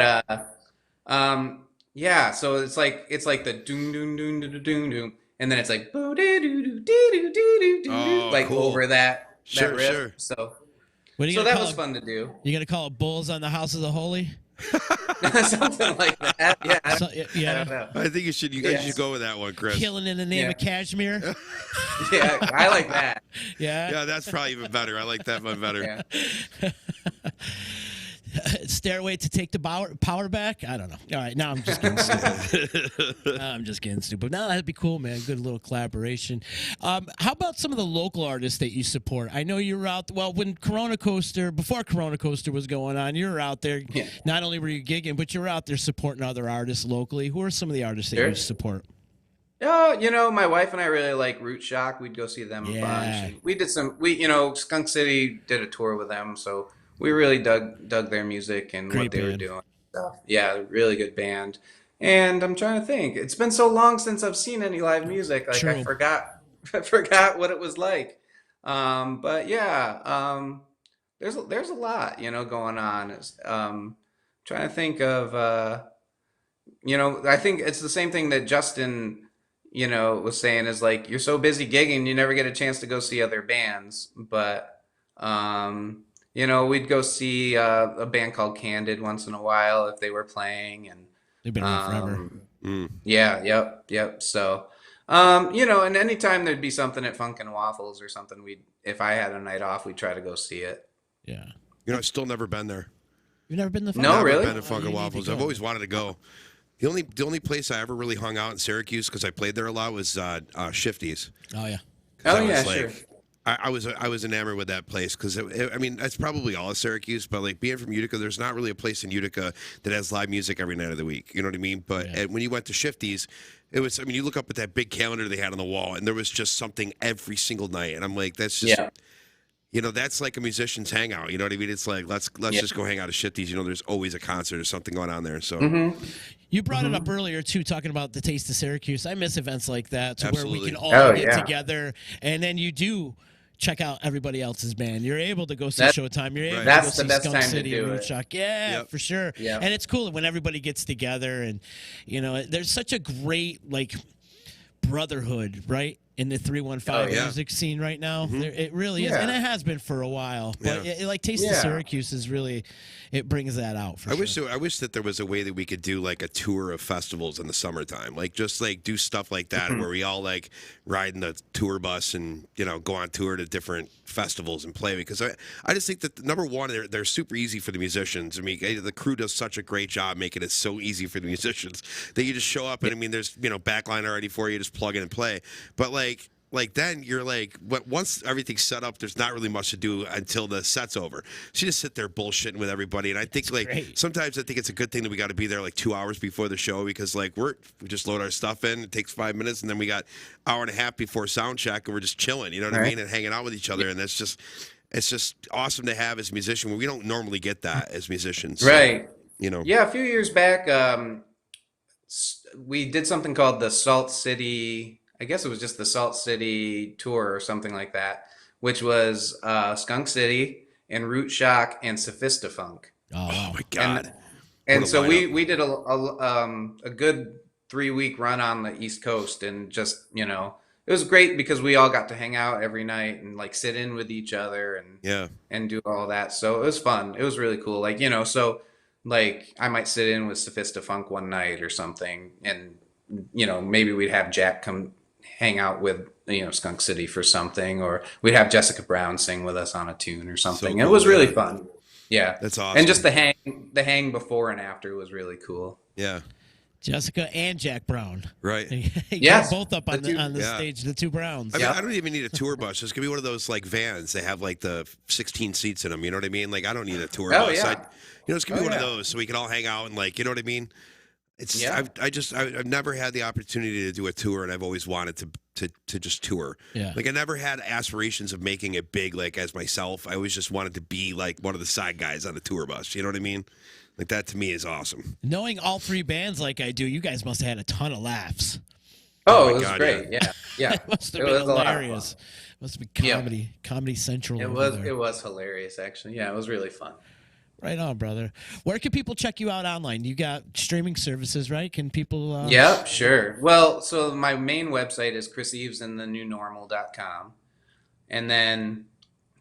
yeah. So it's like the doom doom doom doom doom doom, and then it's like boo doo doo doo doo doo doo Oh, like cool. over that Sure, riff. sure. So What are you so gonna that call was it? fun to do. You gonna call it Bulls on the House of the Holy? Something like that. Yeah. I Yeah. don't know. I think you guys Yeah. should go with that one, Chris. Killing in the name Yeah. of Kashmir. Yeah, I like that. Yeah. Yeah, that's probably even better. I like that one better. Yeah. Stairway to Take the Power Back. I don't know. All right, now I'm just getting stupid. I'm just getting stupid. No, that'd be cool, man. Good little collaboration. How about some of the local artists that you support? I know you were out. Well, when before Corona Coaster was going on, you were out there. Yeah. Not only were you gigging, but you were out there supporting other artists locally. Who are some of the artists that Sure. you support? Oh, my wife and I really like Root Shock. We'd go see them a Yeah. bunch. And we did Skunk City did a tour with them, so we really dug their music and Great what they were band. doing. So, yeah, really good band. And I'm trying to think. It's been so long since I've seen any live music. Like True. I forgot what it was like. But yeah, there's a lot, going on. Trying to think of I think it's the same thing that Justin was saying is like, you're so busy gigging, you never get a chance to go see other bands. But, we'd go see a band called Candid once in a while if they were playing. And, They've been around forever. yeah, yep. So, and anytime there'd be something at Funkin' Waffles or something, if I had a night off, we'd try to go see it. Yeah. I've still never been there. You've never been to No, Funkin'? really? Been to Oh, you Funkin' need to Waffles. go. I've always wanted to go. The only place I ever really hung out in Syracuse, because I played there a lot, was Shifties. Oh yeah. 'Cause Oh, I was yeah, like- sure. I was enamored with that place because that's probably all of Syracuse, but like being from Utica, there's not really a place in Utica that has live music every night of the week. You know what I mean? But Yeah. and when you went to Shifties, it was. I mean, you look up at that big calendar they had on the wall, and there was just something every single night, and I'm like, that's just. Yeah. That's like a musician's hangout. You know what I mean? It's like let's Yeah. just go hang out at Shifties. There's always a concert or something going on there. So You brought Mm-hmm. it up earlier too, talking about the Taste of Syracuse. I miss events like that, where we Absolutely. can all Oh, get yeah. together, and then you do check out everybody else's band. You're able to go see That- Showtime. You're able Right. to go That's the see best Skunk time to City do and it. Root Shock. Yeah, Yep. for sure. Yeah. And it's cool when everybody gets together, and there's such a great brotherhood, right? In the 315 Oh, yeah. music scene right now. It really is. Yeah. And it has been for a while. But Yeah. like Taste of Yeah. Syracuse is really, it brings that out for sure. I wish that there was a way that we could do like a tour of festivals in the summertime, like just like do stuff like that where we all like ride in the tour bus and go on tour to different festivals and play. Because I just think that number one, they're super easy for the musicians. I mean, the crew does such a great job making it so easy for the musicians that you just show up and I mean, there's backline already for you, just plug in and play. But like then you're like, once everything's set up, there's not really much to do until the set's over. So you just sit there bullshitting with everybody. And I think great. sometimes I think it's a good thing that we got to be there like 2 hours before the show because like we just load our stuff in. It takes 5 minutes and then we got hour and a half before sound check and we're just chilling. You know what I Right. mean? And hanging out with each other. And it's just awesome to have as a musician. We don't normally get that as musicians. So, Right. Yeah. A few years back, we did something called the Salt City. I guess it was just the Salt City tour or something like that, which was Skunk City and Root Shock and Sophistafunk. Oh, wow. Oh my God. And What a so lineup. we did a good 3-week run on the East Coast, and just it was great because we all got to hang out every night and like sit in with each other Yeah. and do all that. So it was fun. It was really cool. Like, so like I might sit in with Sophistafunk one night or something, and maybe we'd have Jack come hang out with Skunk City for something, or we'd have Jessica Brown sing with us on a tune or something. It cool, was really yeah. fun. Yeah, That's awesome. And just the hang before and after was really cool. Yeah. Jessica and Jack Brown. Right. Yes, both up on the Yeah. stage, the two Browns. I mean, Yeah. I don't even need a tour bus. It's gonna be one of those like vans. They have like the 16 seats in them. You know what I mean? Like I don't need a tour Oh, bus. yeah. It's gonna be Oh, one of yeah. those, so we can all hang out and like, you know what I mean? It's Yeah. I've never had the opportunity to do a tour, and I've always wanted to just tour. Yeah. Like I never had aspirations of making it big, like as myself. I always just wanted to be like one of the side guys on the tour bus. You know what I mean? Like that to me is awesome. Knowing all three bands like I do, you guys must have had a ton of laughs. Oh, my it was God, great. Yeah. It must have It been was a lot of hilarious. Must have been Yeah. Comedy Central. It over was there. it was hilarious actually. Yeah, it was really fun. Right on, brother. Where can people check you out online? You got streaming services, right? Can people? Yep, sure. Well, so my main website is chrisevesandthenewnormal.com. And then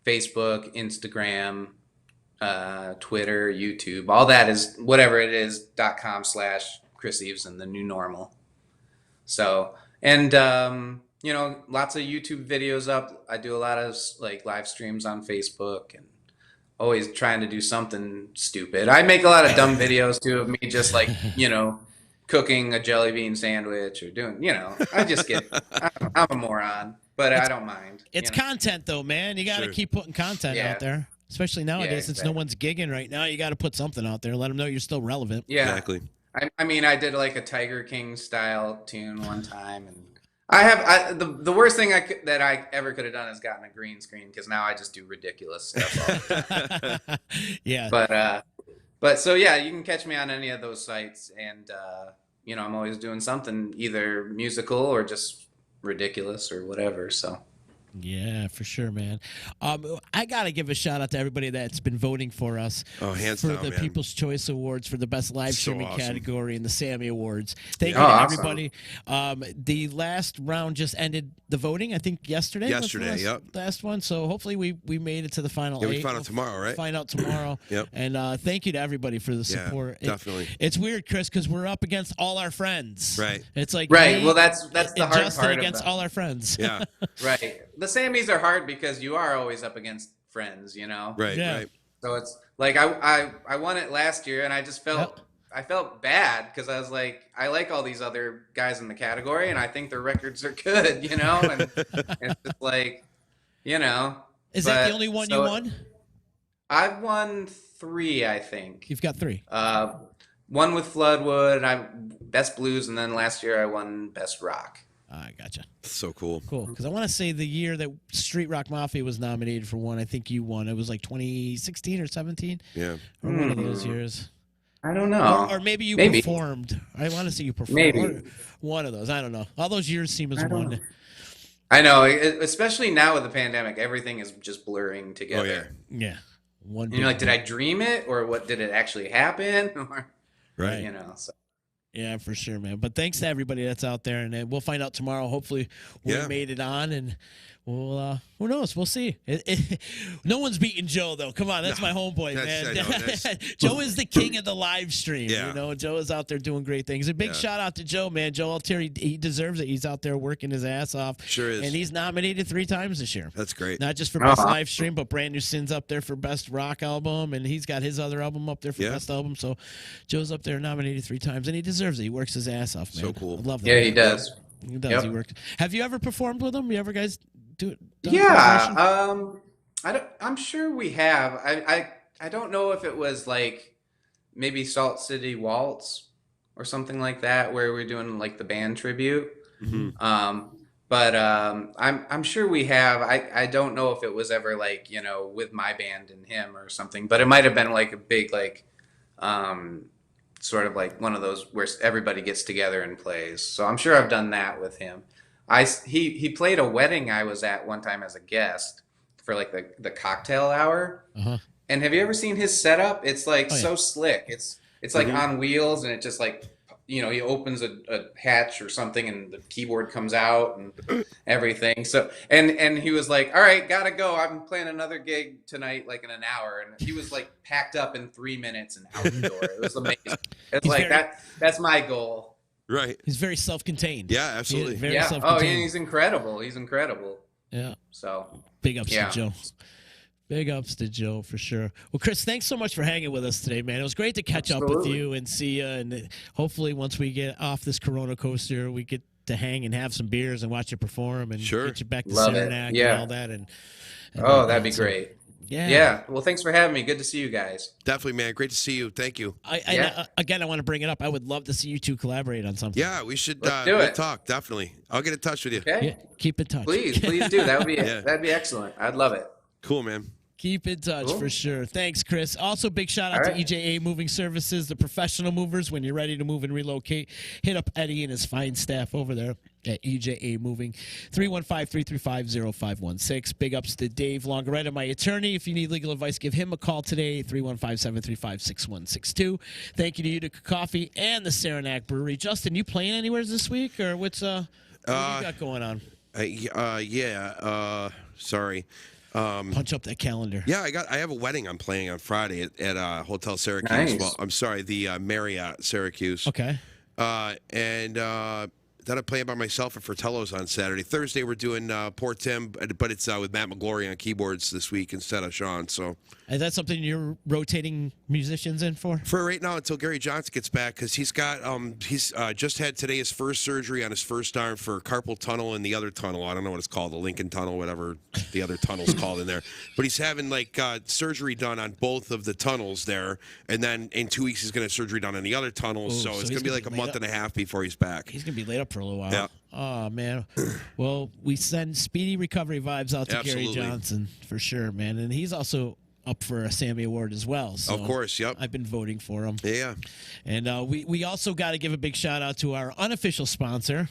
Facebook, Instagram, Twitter, YouTube, all that is whatever it is, .com/Chris Eves and the New Normal. So, and, lots of YouTube videos up. I do a lot of like live streams on Facebook and always trying to do something stupid. I make a lot of dumb videos too of me just like, cooking a jelly bean sandwich or doing, I just I'm a moron, but I don't mind. It's content, though, man. You got to Sure. keep putting content Yeah. out there, especially nowadays since no exactly. one's gigging right now. You got to put something out there. Let them know you're still relevant. Yeah. Exactly. I mean, I did like a Tiger King style tune one time, and the worst thing that I ever could have done is gotten a green screen because now I just do ridiculous stuff. All the time. Yeah. But so yeah, you can catch me on any of those sites, and I'm always doing something either musical or just ridiculous or whatever. So. Yeah, for sure, man. I got to give a shout out to everybody that's been voting for us Oh, hands for down, the man. People's Choice Awards for the Best Live So Streaming awesome. category and the Sammy Awards. Thank Yeah. you to Oh, awesome. everybody. The last round just ended the voting, I think yesterday. was the Yesterday, last one. So hopefully we made it to the final Yeah, we eight. find out tomorrow, right? Find out tomorrow. Yep. And thank you to everybody for the Yeah, support. definitely. It's weird, Chris, because we're up against all our friends. Right. It's like Right. me Well, that's the and hard Justin part against about all our friends. Yeah. Right. The Sammys are hard because you are always up against friends, Right. Yeah. Right. So it's like I won it last year, and I just felt Yep. I felt bad because I was like, I like all these other guys in the category, and I think their records are good, and it's just like, Is that but- the only one so you won? I've won 3, I think. You've got 3. One with Floodwood, Best Blues, and then last year I won Best Rock. I gotcha. So cool. Cool. Because I want to say the year that Street Rock Mafia was nominated for one, I think you won. It was like 2016 or 17, Yeah. or one of those years. I don't know. Or maybe you Maybe. performed. I want to say you performed. Maybe. Or one of those. I don't know. All those years seem as I don't one. know. I know, especially now with the pandemic, everything is just blurring together. Oh, yeah. Yeah. One. And you're like, did I dream it, or what did it actually happen? Or, Right. So. Yeah, for sure, man. But thanks to everybody that's out there, and we'll find out tomorrow. Hopefully, we Yeah. made it on, and we'll. Who knows? We'll see. No one's beating Joe though. Come on, that's my homeboy, man. I know, that's- Joe is the king of the live stream. Yeah. Joe is out there doing great things. A big Yeah. shout out to Joe, man. Joe Altieri, he deserves it. He's out there working his ass off. Sure is. And he's nominated 3 times this year. That's great. Not just for best Uh-huh. live stream, but Brand New Sin's up there for best rock album, and he's got his other album up there for Yeah. best album. So Joe's up there nominated 3 times, and he deserves it. He works his ass off, man. So cool. I love that. Yeah, he does. He does. Yep. He worked. Have you ever performed with him? You ever guys do it? Yeah, I'm sure we have. I don't know if it was like maybe Salt City Waltz or something like that, where we're doing like the band tribute. Mhm. I'm sure we have. I don't know if it was ever like with my band and him or something, but it might have been like a big like sort of like one of those where everybody gets together and plays. So I'm sure I've done that with him. He played a wedding I was at one time as a guest for like the cocktail hour. Uh-huh. And have you ever seen his setup? It's like Oh, yeah. so slick. It's like Mhm. on wheels, and it just like he opens a hatch or something, and the keyboard comes out and everything. So and he was like, "All right, gotta go. I'm playing another gig tonight, like in an hour." And he was like packed up in 3 minutes and out the door. It was amazing. It's He's like very- that's my goal. Right. He's very self-contained. Yeah, absolutely. Very Yeah. Oh, self-contained. he's incredible. He's incredible. Yeah. So Big ups Yeah. to Joe. Big ups to Joe for sure. Well, Chris, thanks so much for hanging with us today, man. It was great to catch up with Absolutely. you and see you. And hopefully, once we get off this Corona coaster, we get to hang and have some beers and watch you perform and Sure. get you back to Love it. Saranac Yeah. and all that. And oh, that'd be so, great. Yeah. Yeah. Well, thanks for having me. Good to see you guys. Definitely, man. Great to see you. Thank you. Again, I want to bring it up. I would love to see you two collaborate on something. Yeah, we should Let's do we'll it. talk. Definitely. I'll get in touch with you. Okay. Yeah, keep in touch. Please do. That would be Yeah. that'd be excellent. I'd love it. Cool, man. Keep in touch Cool. for sure. Thanks, Chris. Also, big shout out All to right. EJA Moving Services, the professional movers. When you're ready to move and relocate, hit up Eddie and his fine staff over there at EJA Moving. 315-335-0516. Big ups to Dave Longaretta, my attorney. If you need legal advice, give him a call today, 315-735-6162. Thank you to Utica Coffee and the Saranac Brewery. Justin, you playing anywhere this week, or what you got going on? Sorry. Punch up that calendar. Yeah, I have a wedding I'm playing on Friday at Hotel Syracuse. Nice. Well, I'm sorry, the Marriott Syracuse. Okay. And then I'm playing by myself at Fratello's on Saturday. Thursday we're doing Poor Tim, but it's with Matt McGlory on keyboards this week instead of Sean. So Is that something you're rotating musicians in for? for right now until Gary Johnson gets back, because he's got he's just had today his first surgery on his first arm for carpal tunnel and the other tunnel. I don't know what it's called, the Lincoln Tunnel, whatever the other tunnel's called in there. But he's having surgery done on both of the tunnels there, and then in 2 weeks he's going to have surgery done on the other tunnel. Ooh, so so it's he's going to be gonna like a be month laid and a half before he's back. He's gonna be laid up for a little while. Yeah. Oh man. Well, we send speedy recovery vibes out to Absolutely. Gary Johnson for sure, man. And he's also up for a Sammy Award as well. So Of course, yep. I've been voting for him. Yeah. And we also got to give a big shout out to our unofficial sponsor.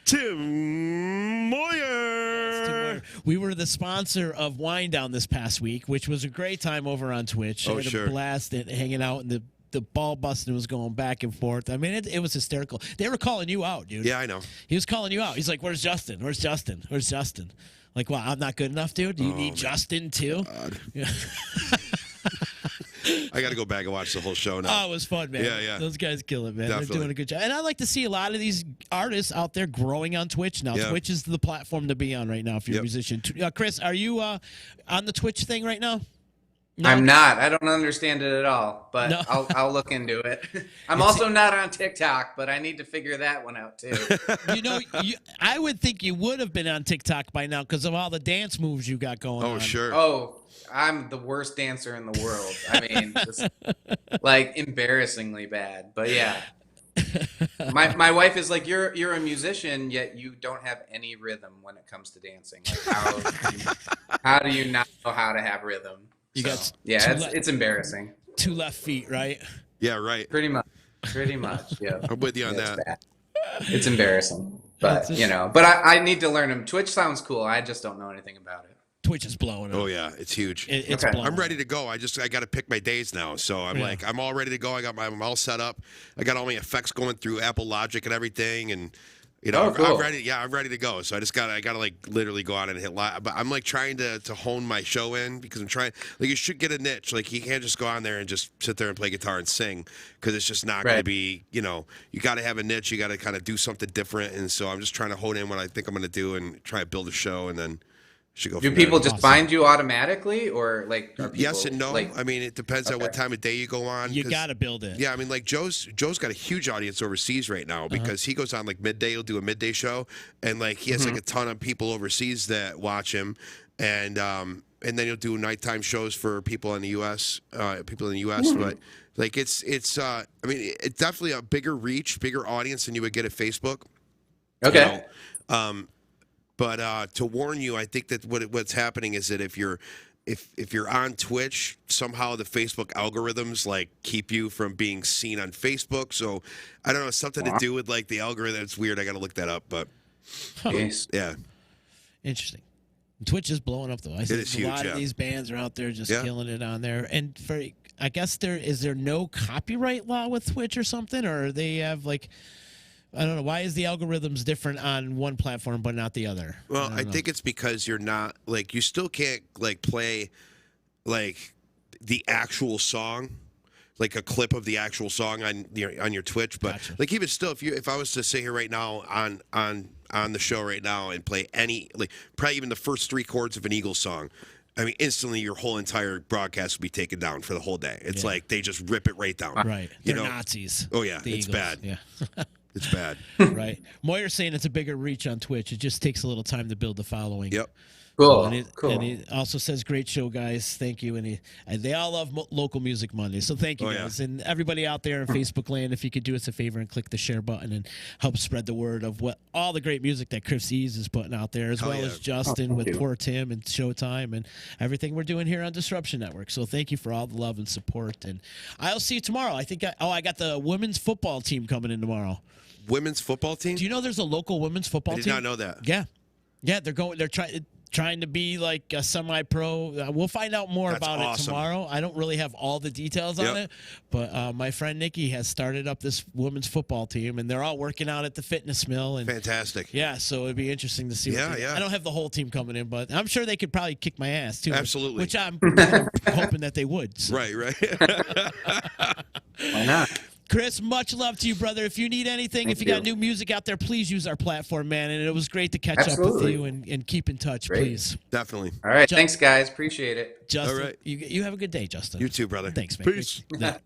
Tim Moyer. We were the sponsor of Wine Down this past week, which was a great time over on Twitch. Oh, I had sure. a blast and hanging out, and the ball busting was going back and forth. I mean, it was hysterical. They were calling you out, dude. Yeah, I know. He was calling you out. He's like, "Where's Justin? Where's Justin? Where's Justin?" Like, wow, I'm not good enough, dude. Do you need Justin too? Yeah. I got to go back and watch the whole show now. Oh, it was fun, man. Yeah, yeah. Those guys kill it, man. Definitely. They're doing a good job. And I like to see a lot of these artists out there growing on Twitch now. Yeah. Twitch is the platform to be on right now if you're a Yep. musician. Chris, are you on the Twitch thing right now? No? I'm not. I don't understand it at all, but No. I'll look into it. I'm also not on TikTok, but I need to figure that one out too. You know, I would think you would have been on TikTok by now because of all the dance moves you got going on. Oh, sure. Oh, I'm the worst dancer in the world. I mean, just, like embarrassingly bad. But yeah. My wife is like, you're a musician, yet you don't have any rhythm when it comes to dancing. Like, how do you not know how to have rhythm? You So, got yeah, two it's embarrassing. 2 left feet, right? Yeah, right. Pretty much. Yeah. I'm with you on It's that. bad. It's embarrassing. But It's just- you know, but I need to learn them. Twitch sounds cool. I just don't know anything about it. Twitch is blowing up. Oh yeah, it's huge. It's Okay. blowing I'm ready up. to go. I got to pick my days now. So I'm Yeah. I'm all ready to go. I'm all set up. I got all my effects going through Apple Logic and everything, and you know, Oh, cool. I'm ready. Yeah, I'm ready to go. So I gotta like literally go out and hit live. But I'm like trying to hone my show in, because I'm trying. Like, you should get a niche. Like, you can't just go on there and just sit there and play guitar and sing, because it's just not going to Right. be. You know, you got to have a niche. You got to kind of do something different. And so I'm just trying to hone in what I think I'm going to do and try to build a show, and then should go. Do from people there. just find you automatically, or like are people, Yes and no. Like, I mean, it depends on what Okay. time of day you go on. You 'cause- got to build it. Yeah, I mean, like Joe's got a huge audience overseas right now, because he goes on like midday. He'll do a midday show, and like he has like a ton of people overseas that watch him, and then he'll do nighttime shows for people in the U.S. But like it's I mean, it's definitely a bigger reach, bigger audience than you would get at Facebook. okay. You know? But to warn you, I think that what's happening is that if you're on Twitch, somehow the Facebook algorithms like keep you from being seen on Facebook. So I don't know, something to do with like the algorithm. It's weird. I got to look that up, but Yes. yeah, Interesting. Twitch is blowing up though. I see is a huge, lot yeah. of these bands are out there just Yeah. killing it on there. And I guess is there no copyright law with Twitch or something, or they have like, I don't know, why is the algorithms different on one platform but not the other? Well, don't I know. think it's because you're not like, you still can't like play like the actual song. like a clip of the actual song on your Twitch. But Gotcha. like even still, if I was to sit here right now on the show right now and play any like probably even the first 3 chords of an Eagles song, I mean, instantly your whole entire broadcast would be taken down for the whole day. It's like they just rip it right down. Right. You They're know? Nazis. Oh yeah, the it's Eagles. bad. Yeah. It's bad. Right. Moyer's saying it's a bigger reach on Twitch. It just takes a little time to build the following. Yep. Cool. And he also says, "Great show, guys. Thank you." And they all love local music Monday, so thank you guys. And everybody out there in Facebook land, if you could do us a favor and click the share button and help spread the word of what all the great music that Chris Ease is putting out there, as well as Justin with Poor Tim and Showtime and everything we're doing here on Disruption Network. So thank you for all the love and support. And I'll see you tomorrow. I think I got the women's football team coming in tomorrow. Women's football team? Do you know there's a local women's football team? I did not know that. Yeah. They're trying to be like a semi-pro. We'll find out more about it tomorrow. I don't really have all the details on it, but my friend Nikki has started up this women's football team, and they're all working out at the fitness mill. And fantastic. Yeah, so it'd be interesting to see. I don't have the whole team coming in, but I'm sure they could probably kick my ass too. Absolutely. Which I'm kind of hoping that they would. So. Right. Why not? Chris, much love to you, brother. If you need anything, if you got new music out there, please use our platform, man. And it was great to catch up with you and keep in touch, please. Definitely. All right. Thanks, guys. Appreciate it. Justin, all right. You have a good day, Justin. You too, brother. Thanks, man. Peace. Yeah.